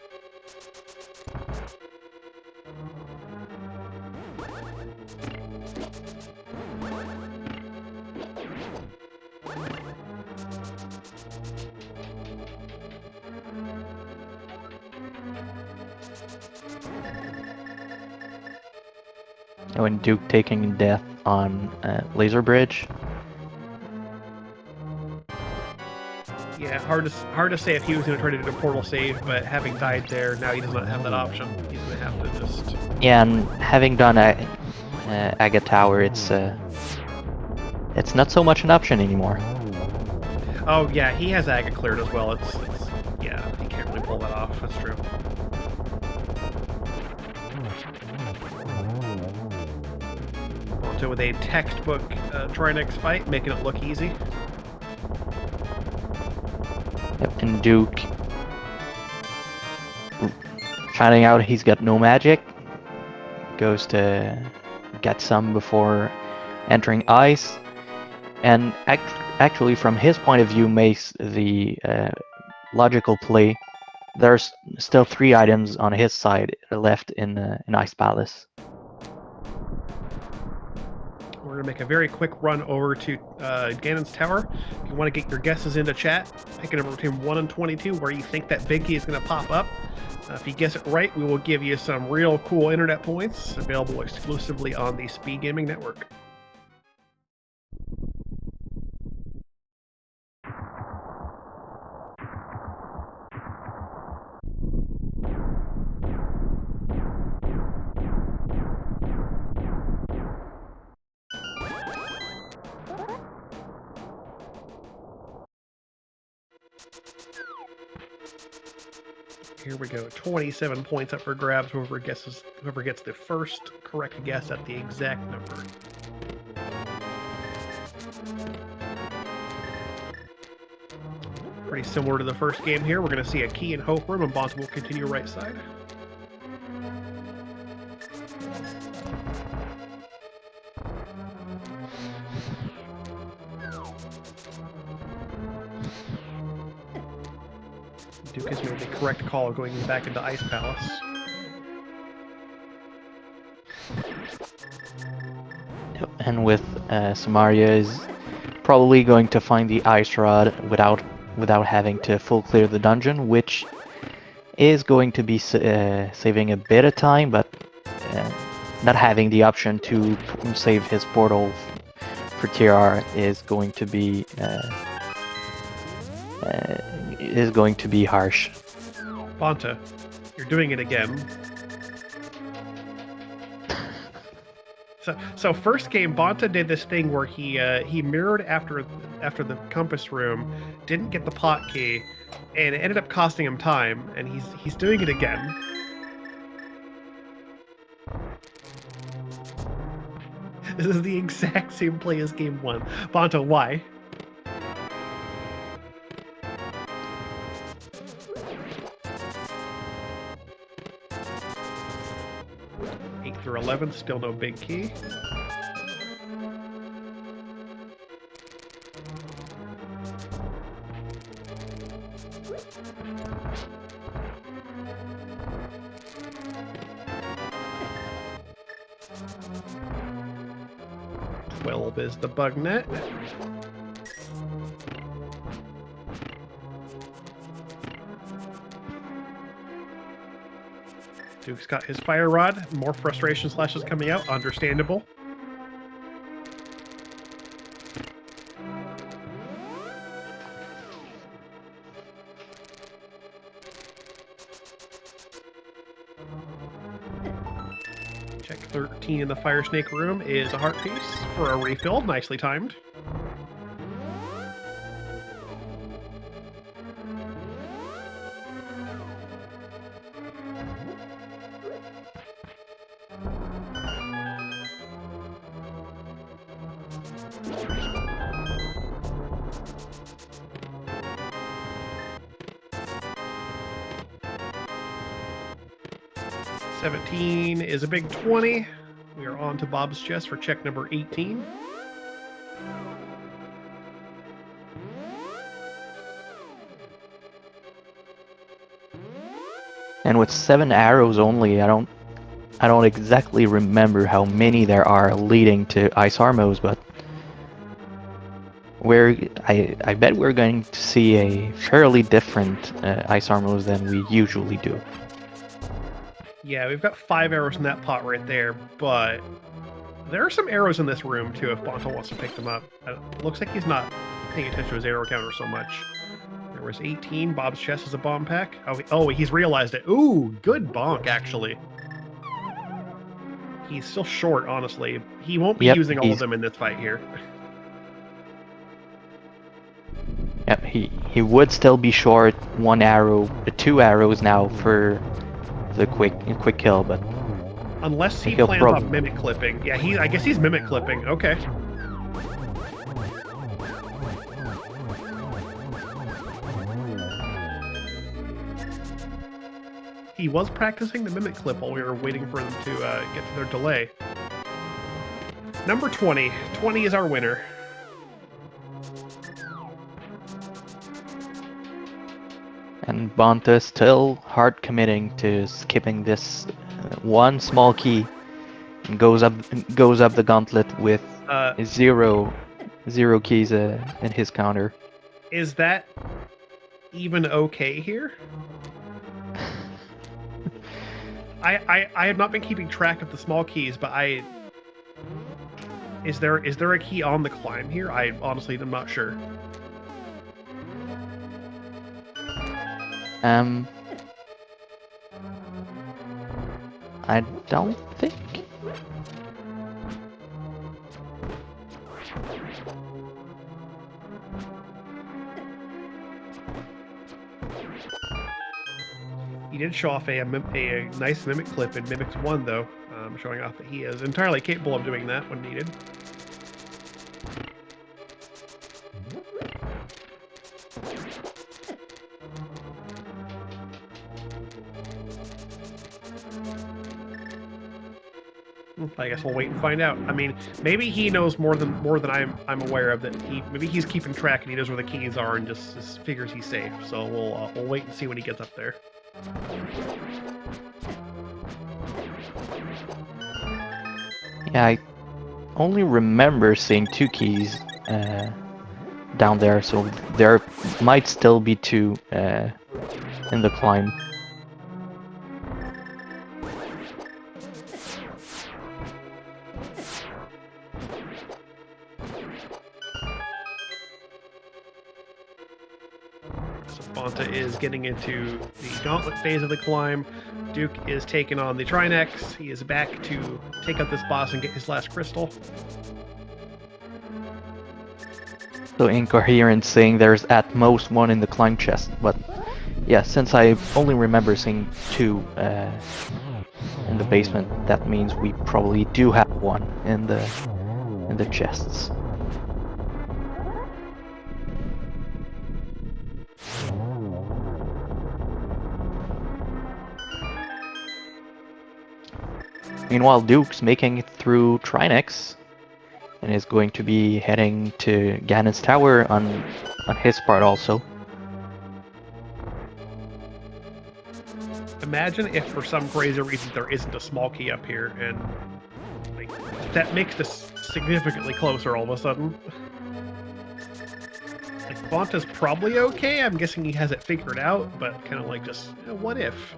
When Duke taking death on Laser Bridge. Yeah, hard to say if he was going to try to do a portal save, but having died there, now he does not have that option. He's going to have to just... Yeah, and having done Agate Tower, it's not so much an option anymore. Oh yeah, he has Agate cleared as well. It's yeah, he can't really pull that off. That's true. So with a textbook Trinex fight, making it look easy. Yep, and Duke finding out he's got no magic, goes to get some before entering ice, and actually from his point of view makes the logical play. There's still 3 items on his side left in Ice Palace. We're going to make a very quick run over to Ganon's Tower. If you want to get your guesses into chat, pick a number between 1 and 22 where you think that big key is going to pop up. If you guess it right, we will give you some real cool internet points available exclusively on the SpeedGaming network. Here we go. 27 points up for grabs. Whoever gets the first correct guess at the exact number. Pretty similar to the first game here. We're going to see a key in Hope Room, and Bonta will continue right side. Duke has made the correct call of going back into Ice Palace. And with Samaria is probably going to find the Ice Rod without having to full clear the dungeon, which is going to be saving a bit of time, but not having the option to save his portal for TR is going to be harsh. Bonta, you're doing it again. So first game, Bonta did this thing where he mirrored after the compass room, didn't get the pot key, and it ended up costing him time. And he's doing it again. This is the exact same play as game 1. Bonta, why? Through 11, still no big key. 12 is the bug net. Duke's got his fire rod. More frustration slashes coming out. Understandable. Check 13 in the fire snake room is a heart piece for a refill. Nicely timed. $17 is a big 20. We are on to Bob's chest for check number 18. And with 7 arrows only, I don't exactly remember how many there are leading to Ice Armos, but I bet we're going to see a fairly different Ice Armos than we usually do. Yeah, we've got 5 arrows in that pot right there, but there are some arrows in this room too if Bonta wants to pick them up. It looks like he's not paying attention to his arrow counter so much. There was 18. Bob's chest is a bomb pack. Oh, he's realized it. Ooh, good bonk, actually. He's still short, honestly. He won't be using all of them in this fight here. Yep, he would still be short 1 arrow, 2 arrows now for the quick kill, but unless he plans on mimic clipping. Yeah, I guess he's mimic clipping. Okay. He was practicing the mimic clip while we were waiting for them to get to their delay. Number 20. 20 is our winner. And Bonta still hard committing to skipping this one small key and goes up the gauntlet with zero keys in his counter. Is that even okay here? I have not been keeping track of the small keys, but is there a key on the climb here? I honestly am not sure. I don't think. He did show off a nice mimic clip in Mimics 1, though, showing off that he is entirely capable of doing that when needed. I guess we'll wait and find out. I mean, maybe he knows more than I'm aware of. That maybe he's keeping track and he knows where the keys are and just figures he's safe. So we'll wait and see when he gets up there. Yeah, I only remember seeing 2 keys down there, so there might still be 2 in the climb. Bonta is getting into the gauntlet phase of the climb. Duke is taking on the Trinex. He is back to take out this boss and get his last crystal. So incoherent saying there's at most 1 in the climb chest, but yeah, since I only remember seeing 2 in the basement, that means we probably do have 1 in the chests. Meanwhile, Duke's making it through Trinex and is going to be heading to Ganon's Tower on his part also. Imagine if for some crazy reason there isn't a small key up here, and like, that makes the significantly closer all of a sudden. Like, Bonta's probably okay. I'm guessing he has it figured out, but kind of like just, what if?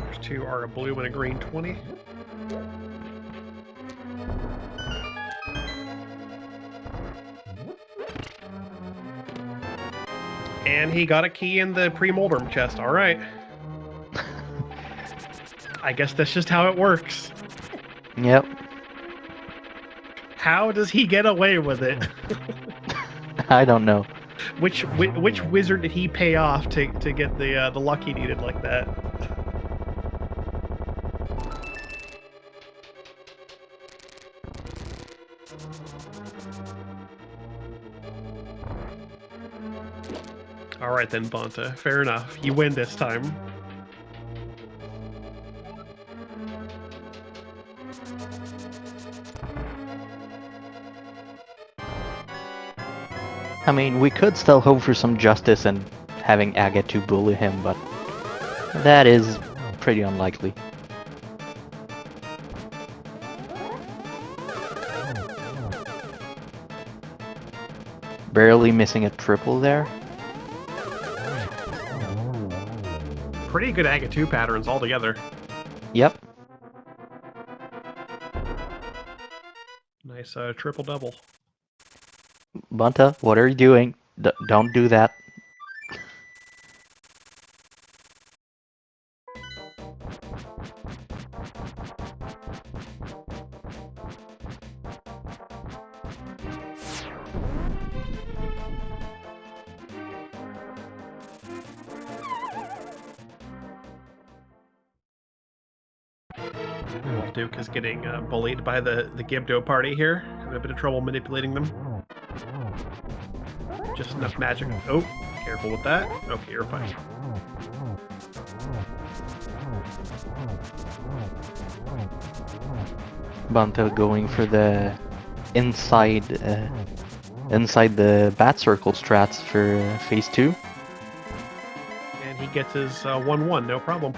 There's two are a blue and a green 20. And he got a key in the pre-Moldrum chest. All right. I guess that's just how it works. Yep. How does he get away with it? I don't know. Which wizard did he pay off to get the luck he needed like that? All right then, Bonta. Fair enough. You win this time. I mean, we could still hope for some justice and having Agate to bully him, but that is pretty unlikely. Barely missing a triple there. Pretty good Agate 2 patterns altogether. Yep. Nice triple-double. Bonta, what are you doing? Don't do that. Duke is getting bullied by the Gibdo party here. Having a bit of trouble manipulating them. Just enough magic. Oh, careful with that. Okay, you're fine. Bonta going for the inside the bat circle strats for phase 2. And he gets his 1-1, no problem.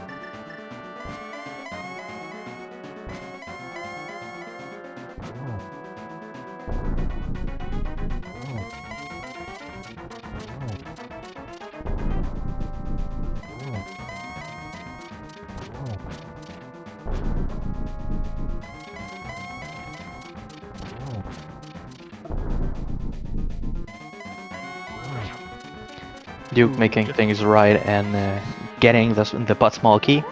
Duke making things right and getting the but small key.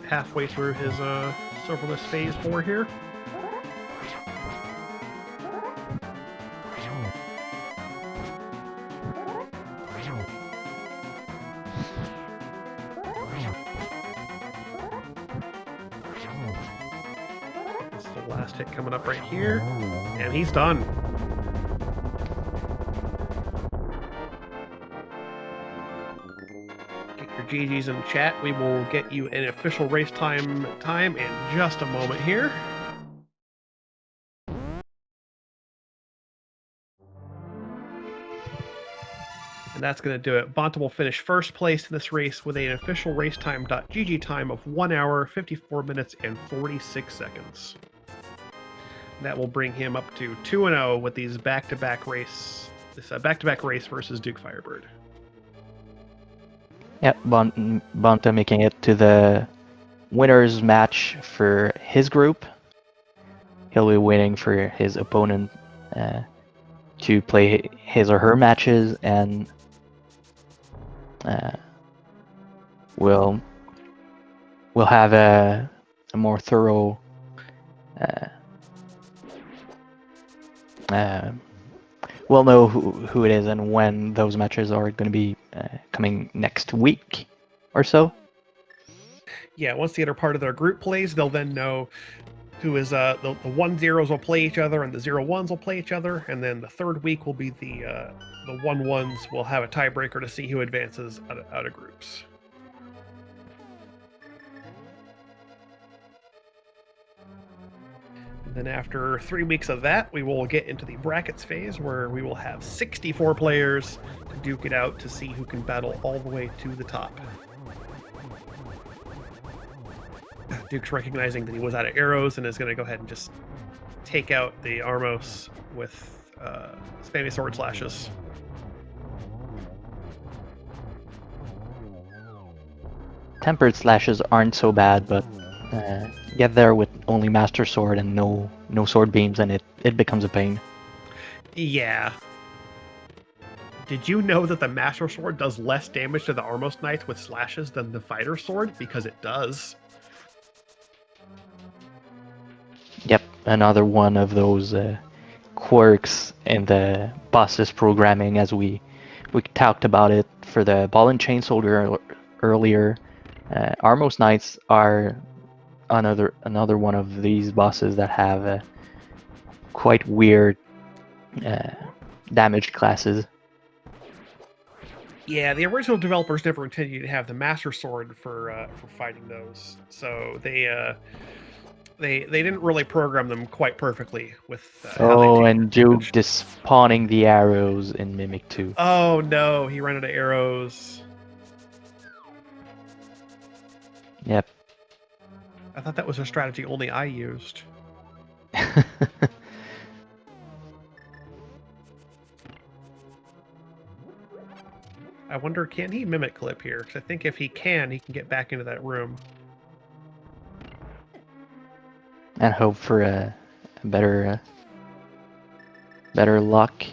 Halfway through his serverless phase 4 here. This is the last hit coming up right here, and he's done. GG's in the chat. We will get you an official race time in just a moment here. And that's going to do it. Bonta will finish first place in this race with an official racetime.gg time of 1 hour, 54 minutes, and 46 seconds. That will bring him up to 2-0 with these back-to-back race versus DukeFireBird. Yep, Bonta making it to the winner's match for his group. He'll be waiting for his opponent to play his or her matches, and we'll have a more thorough we'll know who it is and when those matches are going to be coming next week or so. Yeah, once the other part of their group plays, they'll then know who is the 1-0s will play each other and the 0-1s will play each other, and then the third week will be the 1-1s will have a tiebreaker to see who advances out of groups. And then after 3 weeks of that, we will get into the brackets phase where we will have 64 players to duke it out to see who can battle all the way to the top. Duke's recognizing that he was out of arrows and is going to go ahead and just take out the Armos with spammy sword slashes. Tempered slashes aren't so bad, but get there with only Master Sword and no sword beams, and it becomes a pain. Yeah. Did you know that the Master Sword does less damage to the Armos Knights with slashes than the Fighter Sword? Because it does. Yep, another one of those quirks in the bosses programming, as we talked about it for the Ball and Chain Soldier earlier. Armos Knights are another one of these bosses that have quite weird damage classes. Yeah, the original developers never intended you to have the Master Sword for fighting those, so they didn't really program them quite perfectly with how they take and Duke despawning the arrows in Mimic 2. Oh no, he ran out of arrows. Yep. I thought that was a strategy only I used. I wonder, can he mimic clip here? Because I think if he can get back into that room. And hope for a better luck.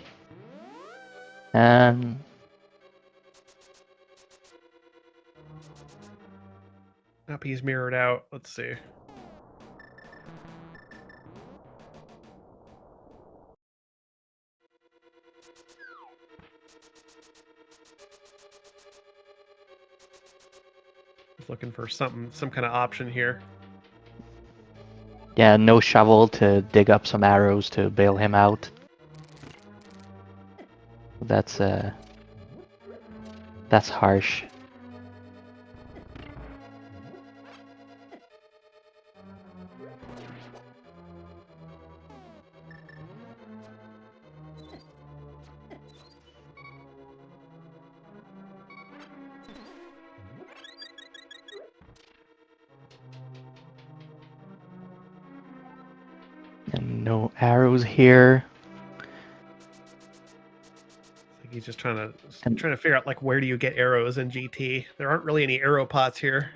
Nope, he's mirrored out. Let's see. He's looking for some kind of option here. Yeah, no shovel to dig up some arrows to bail him out. That's harsh. And no arrows here. He's just trying to figure out, like, where do you get arrows in GT? There aren't really any arrow pots here.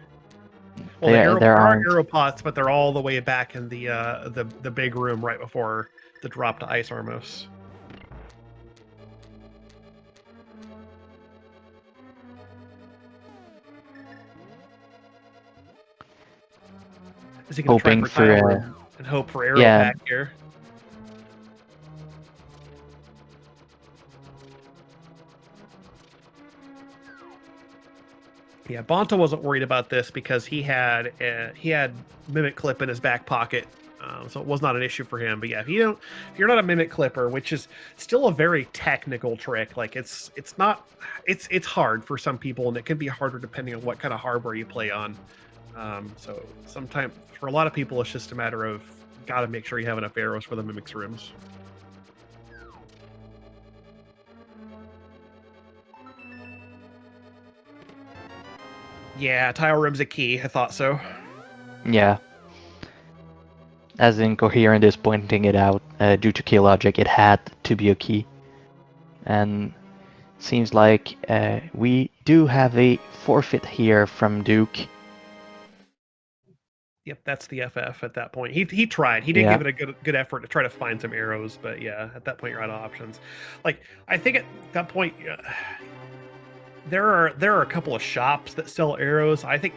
Well, there are arrow pots, but they're all the way back in the big room right before the drop to Ice Armos. Is he going to try for tile room and hope for arrow pack here? Yeah, Bonta wasn't worried about this because he had Mimic Clip in his back pocket, so it was not an issue for him. But yeah, if you're not a Mimic Clipper, which is still a very technical trick, like it's hard for some people, and it can be harder depending on what kind of hardware you play on. So sometimes for a lot of people, it's just a matter of gotta make sure you have enough arrows for the Mimic's rooms. Yeah, tile room's a key. I thought so. Yeah. As Incoherent is pointing it out, due to key logic, it had to be a key. And seems like we do have a forfeit here from Duke. Yep, that's the FF at that point. He tried. He did give it a good effort to try to find some arrows, but yeah, at that point you're out of options. Like, I think at that point, there are a couple of shops that sell arrows. I think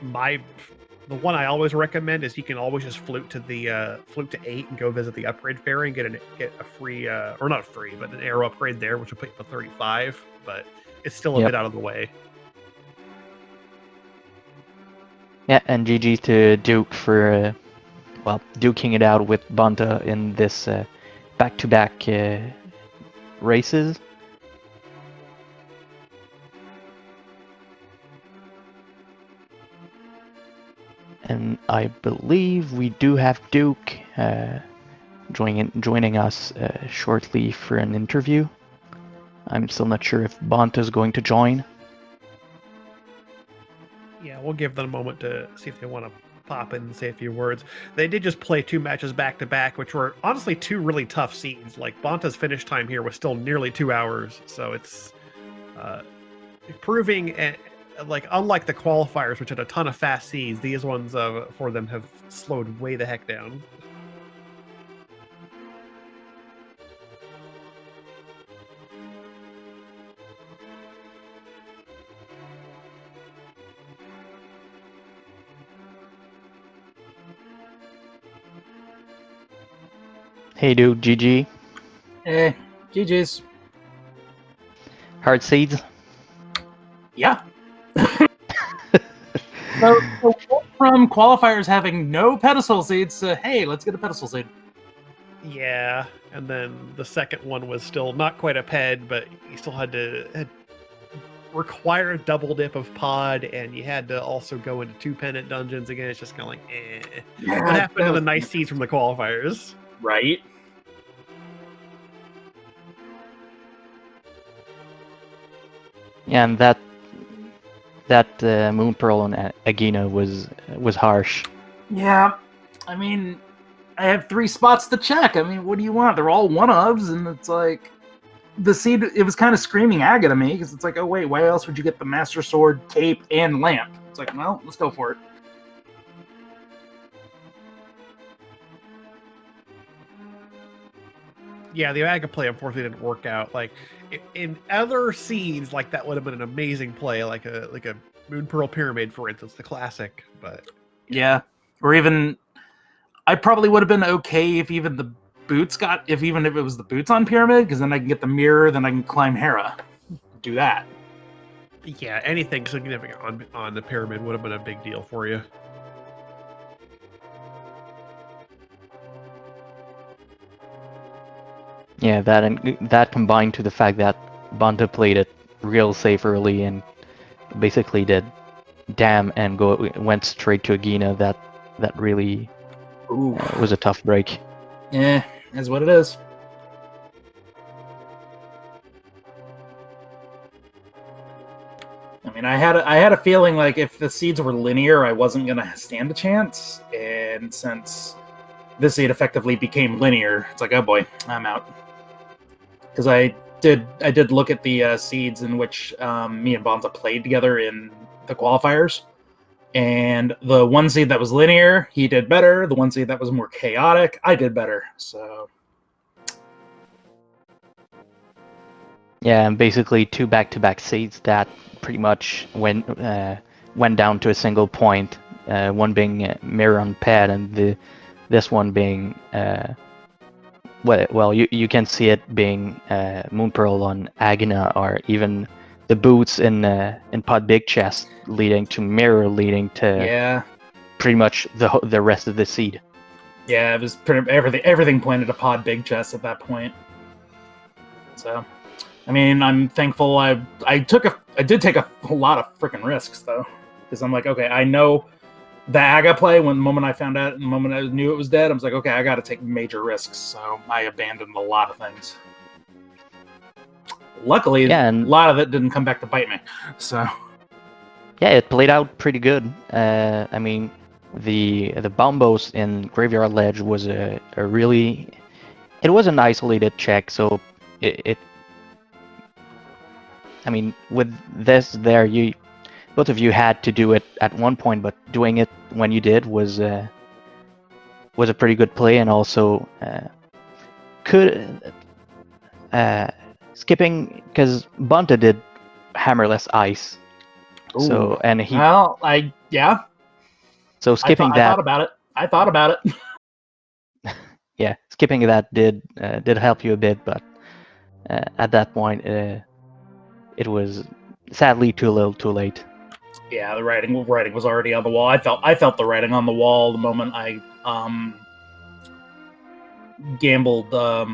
the one I always recommend is you can always just flute to 8 and go visit the upgrade fairy and get a free or not free, but an arrow upgrade there, which will put you to 35. But it's still a Yep. bit out of the way. Yeah, and GG to Duke for duking it out with Bonta in this back-to-back races. And I believe we do have Duke joining us shortly for an interview. I'm still not sure if Bonta's going to join. Yeah, we'll give them a moment to see if they want to pop in and say a few words. They did just play 2 matches back to back, which were honestly 2 really tough scenes. Like Bonta's finish time here was still nearly 2 hours, so it's proving like unlike the qualifiers, which had a ton of fast seeds, these ones for them have slowed way the heck down. Hey dude, GG. Hey, GG's. Hard seeds? Yeah. So from qualifiers having no pedestal seeds to, hey, let's get a pedestal seed. Yeah, and then the second one was still not quite a ped, but you still had require a double dip of pod, and you had to also go into 2 pennant dungeons again. It's just kind of like, eh. Yeah, What happened to the nice seeds from the qualifiers? Right. Yeah, and that Moon Pearl on Agina was harsh. Yeah. I mean, I have 3 spots to check. I mean, what do you want? They're all one-ofs, and it's like the seed, it was kind of screaming Aga to me, because it's like, oh wait, why else would you get the Master Sword, Cape, and Lamp? It's like, well, let's go for it. Yeah, the Aga play unfortunately didn't work out. Like in other scenes, like that would have been an amazing play, like a Moon Pearl Pyramid, for instance, the classic. But yeah, or even I probably would have been okay if even the boots even if it was the boots on Pyramid, because then I can get the mirror, then I can climb Hera. Do that. Yeah, anything significant on the Pyramid would have been a big deal for you. Yeah, that combined to the fact that Bonta played it real safe early and basically did damn and went straight to Agina. That really was a tough break. Yeah, is what it is. I mean, I had a feeling like if the seeds were linear, I wasn't gonna stand a chance, and since this seed effectively became linear, it's like, oh boy, I'm out. Because I did look at the seeds in which me and Bonta played together in the qualifiers, and the one seed that was linear, he did better. The one seed that was more chaotic, I did better. So yeah, and basically 2 back-to-back seeds that pretty much went down to a single point. One being Mirror on Pad, and this one being well, you can see it being Moon Pearl on Agina, or even the boots in Pod Big Chest leading to Mirror, leading to pretty much the rest of the seed. Yeah, it was pretty everything pointed to Pod Big Chest at that point. So, I mean, I'm thankful I did take a lot of freaking risks though, because I'm like, okay, I know the Aga play, when the moment I found out, the moment I knew it was dead, I was like, okay, I got to take major risks. So I abandoned a lot of things. Luckily, a lot of it didn't come back to bite me. So yeah, it played out pretty good. I mean, the Bombos in Graveyard Ledge was it was an isolated check, so it I mean, with this there, both of you had to do it at one point, but doing it when you did was a pretty good play, and also skipping, because Bonta did hammerless ice. So Ooh. and he Well, so skipping I that thought about it. yeah, skipping that did help you a bit, but at that point, it was sadly too little, too late. Yeah, the writing was already on the wall. I felt the writing on the wall the moment I gambled. The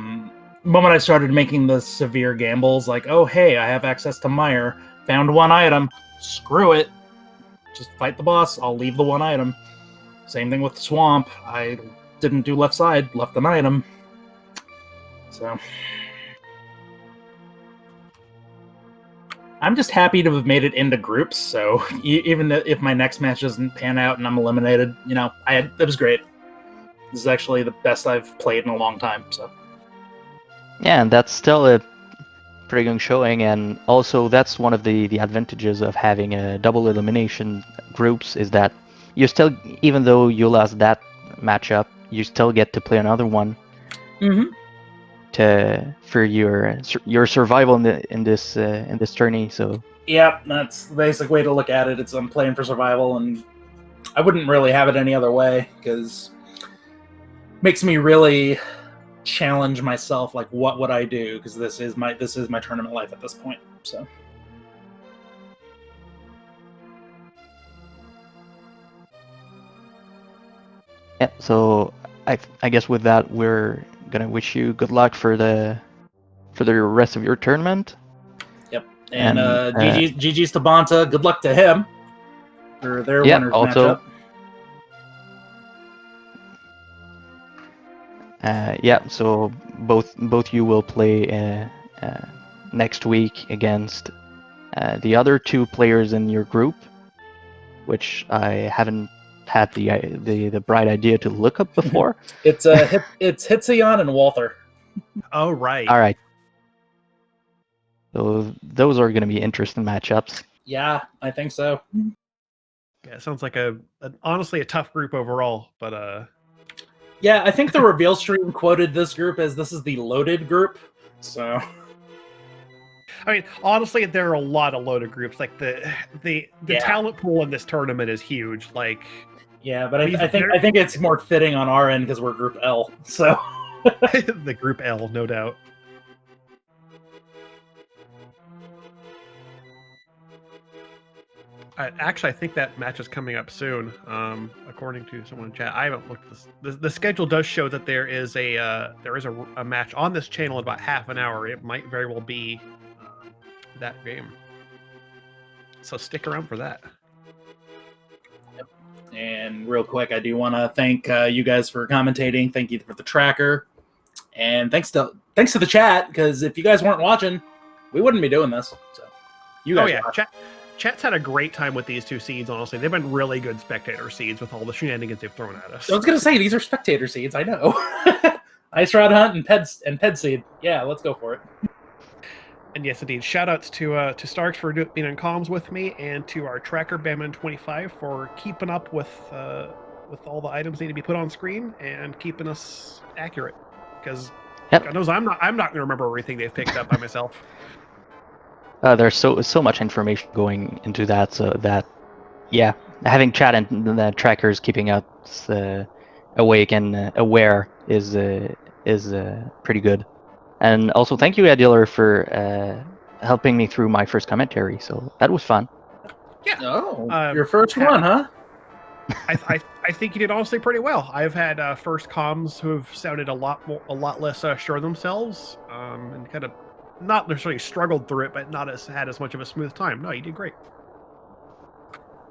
moment I started making the severe gambles, like, oh hey, I have access to Mire, found one item, screw it, just fight the boss. I'll leave the one item. Same thing with the swamp. I didn't do left side, left an item. So I'm just happy to have made it into groups. So even if my next match doesn't pan out and I'm eliminated, that was great. This is actually the best I've played in a long time. So Yeah, and that's still a pretty good showing, and also that's one of the advantages of having a double elimination groups is that you still, even though you lost that matchup, you still get to play another one for your survival in this tourney. So yeah, that's the basic way to look at it. I'm playing for survival, and I wouldn't really have it any other way because it makes me really challenge myself. Like, what would I do? Because this is my tournament life at this point. So. yeah, so I guess with that we're gonna wish you good luck for the rest of your tournament. Yep, and GG's to Bonta. Good luck to him for their winners also, matchup. So both you will play next week against the other two players in your group, which I haven't had the bright idea to look up before. It's Hitzion and Walther. Oh right. All right. So those are going to be interesting matchups. Yeah, I think so. Yeah, it sounds like honestly a tough group overall, but yeah, I think the reveal stream quoted this group as this is the loaded group. So I mean, honestly, there are a lot of loaded groups. Like the talent pool in this tournament is huge. Like, yeah, but I think it's more fitting on our end because we're Group L. So the Group L, no doubt. Actually, I think that match is coming up soon. According to someone in chat, I haven't looked at this. The schedule does show that there is a match on this channel in about half an hour. It might very well be that game. So stick around for that. Yep. And real quick, I do want to thank you guys for commentating. Thank you for the tracker, and thanks to the chat, because if you guys weren't watching, we wouldn't be doing this. So you guys. Oh yeah, Chat's had a great time with these two seeds, honestly. They've been really good spectator seeds with all the shenanigans they've thrown at us. I was going to say, these are spectator seeds, I know. Ice Rod Hunt and Ped Seed. Yeah, let's go for it. And yes, indeed. Shoutouts to Starks for being in comms with me, and to our tracker, Batman25, for keeping up with all the items that need to be put on screen and keeping us accurate. Because God knows I'm not going to remember everything they've picked up by myself. There's so much information going into that, so that, yeah, having chat and the trackers keeping us awake and aware is pretty good. And also, thank you, Adiller, for helping me through my first commentary. So that was fun. Yeah. Oh, your first one, huh? I think you did honestly pretty well. I've had first comms who have sounded a lot less sure of themselves, and kind of not necessarily struggled through it, but not had as much of a smooth time. No, you did great.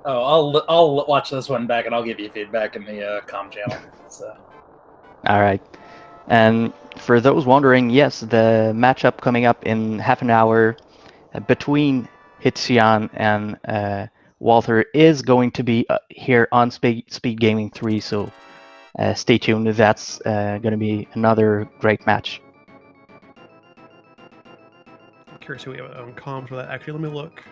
Oh, I'll watch this one back and I'll give you feedback in the comm channel. So. All right. And for those wondering, yes, the matchup coming up in half an hour between Hitzion and Walther is going to be here on SpeedGaming 3, so stay tuned. That's going to be another great match. I'm curious who we have on comms for that. Actually, let me look.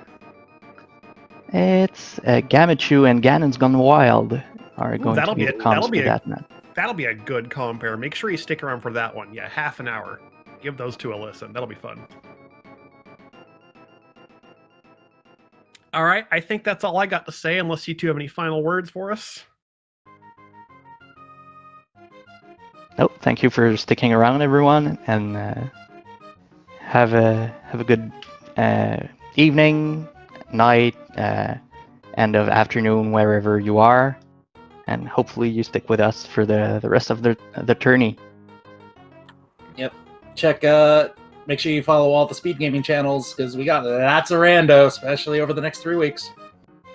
It's Gamachu and Ganon's Gone Wild are going to be the comms for that match. That'll be a good comm pair. Make sure you stick around for that one. Yeah, half an hour. Give those two a listen. That'll be fun. All right, I think that's all I got to say, unless you two have any final words for us. Nope. Thank you for sticking around, everyone, and have a good evening, night, end of afternoon, wherever you are, and hopefully you stick with us for the rest of the tourney. Yep. Check. Make sure you follow all the Speed Gaming channels because we got lots of rando, especially over the next 3 weeks.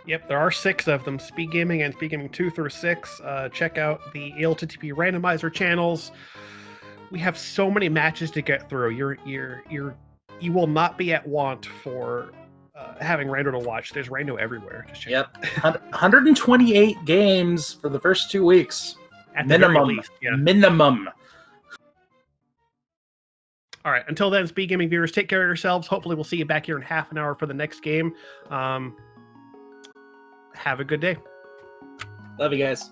Yep, there are 6 of them, Speed Gaming and Speed Gaming 2 through 6. Check out the ALTTP Randomizer channels. We have so many matches to get through. You will not be at want for having rando to watch. There's rando everywhere. Just check Yep. 128 games for the first 2 weeks. at the very Minimum. least. Yeah. Minimum. All right. Until then, Speed Gaming viewers, take care of yourselves. Hopefully, we'll see you back here in half an hour for the next game. Have a good day. Love you guys.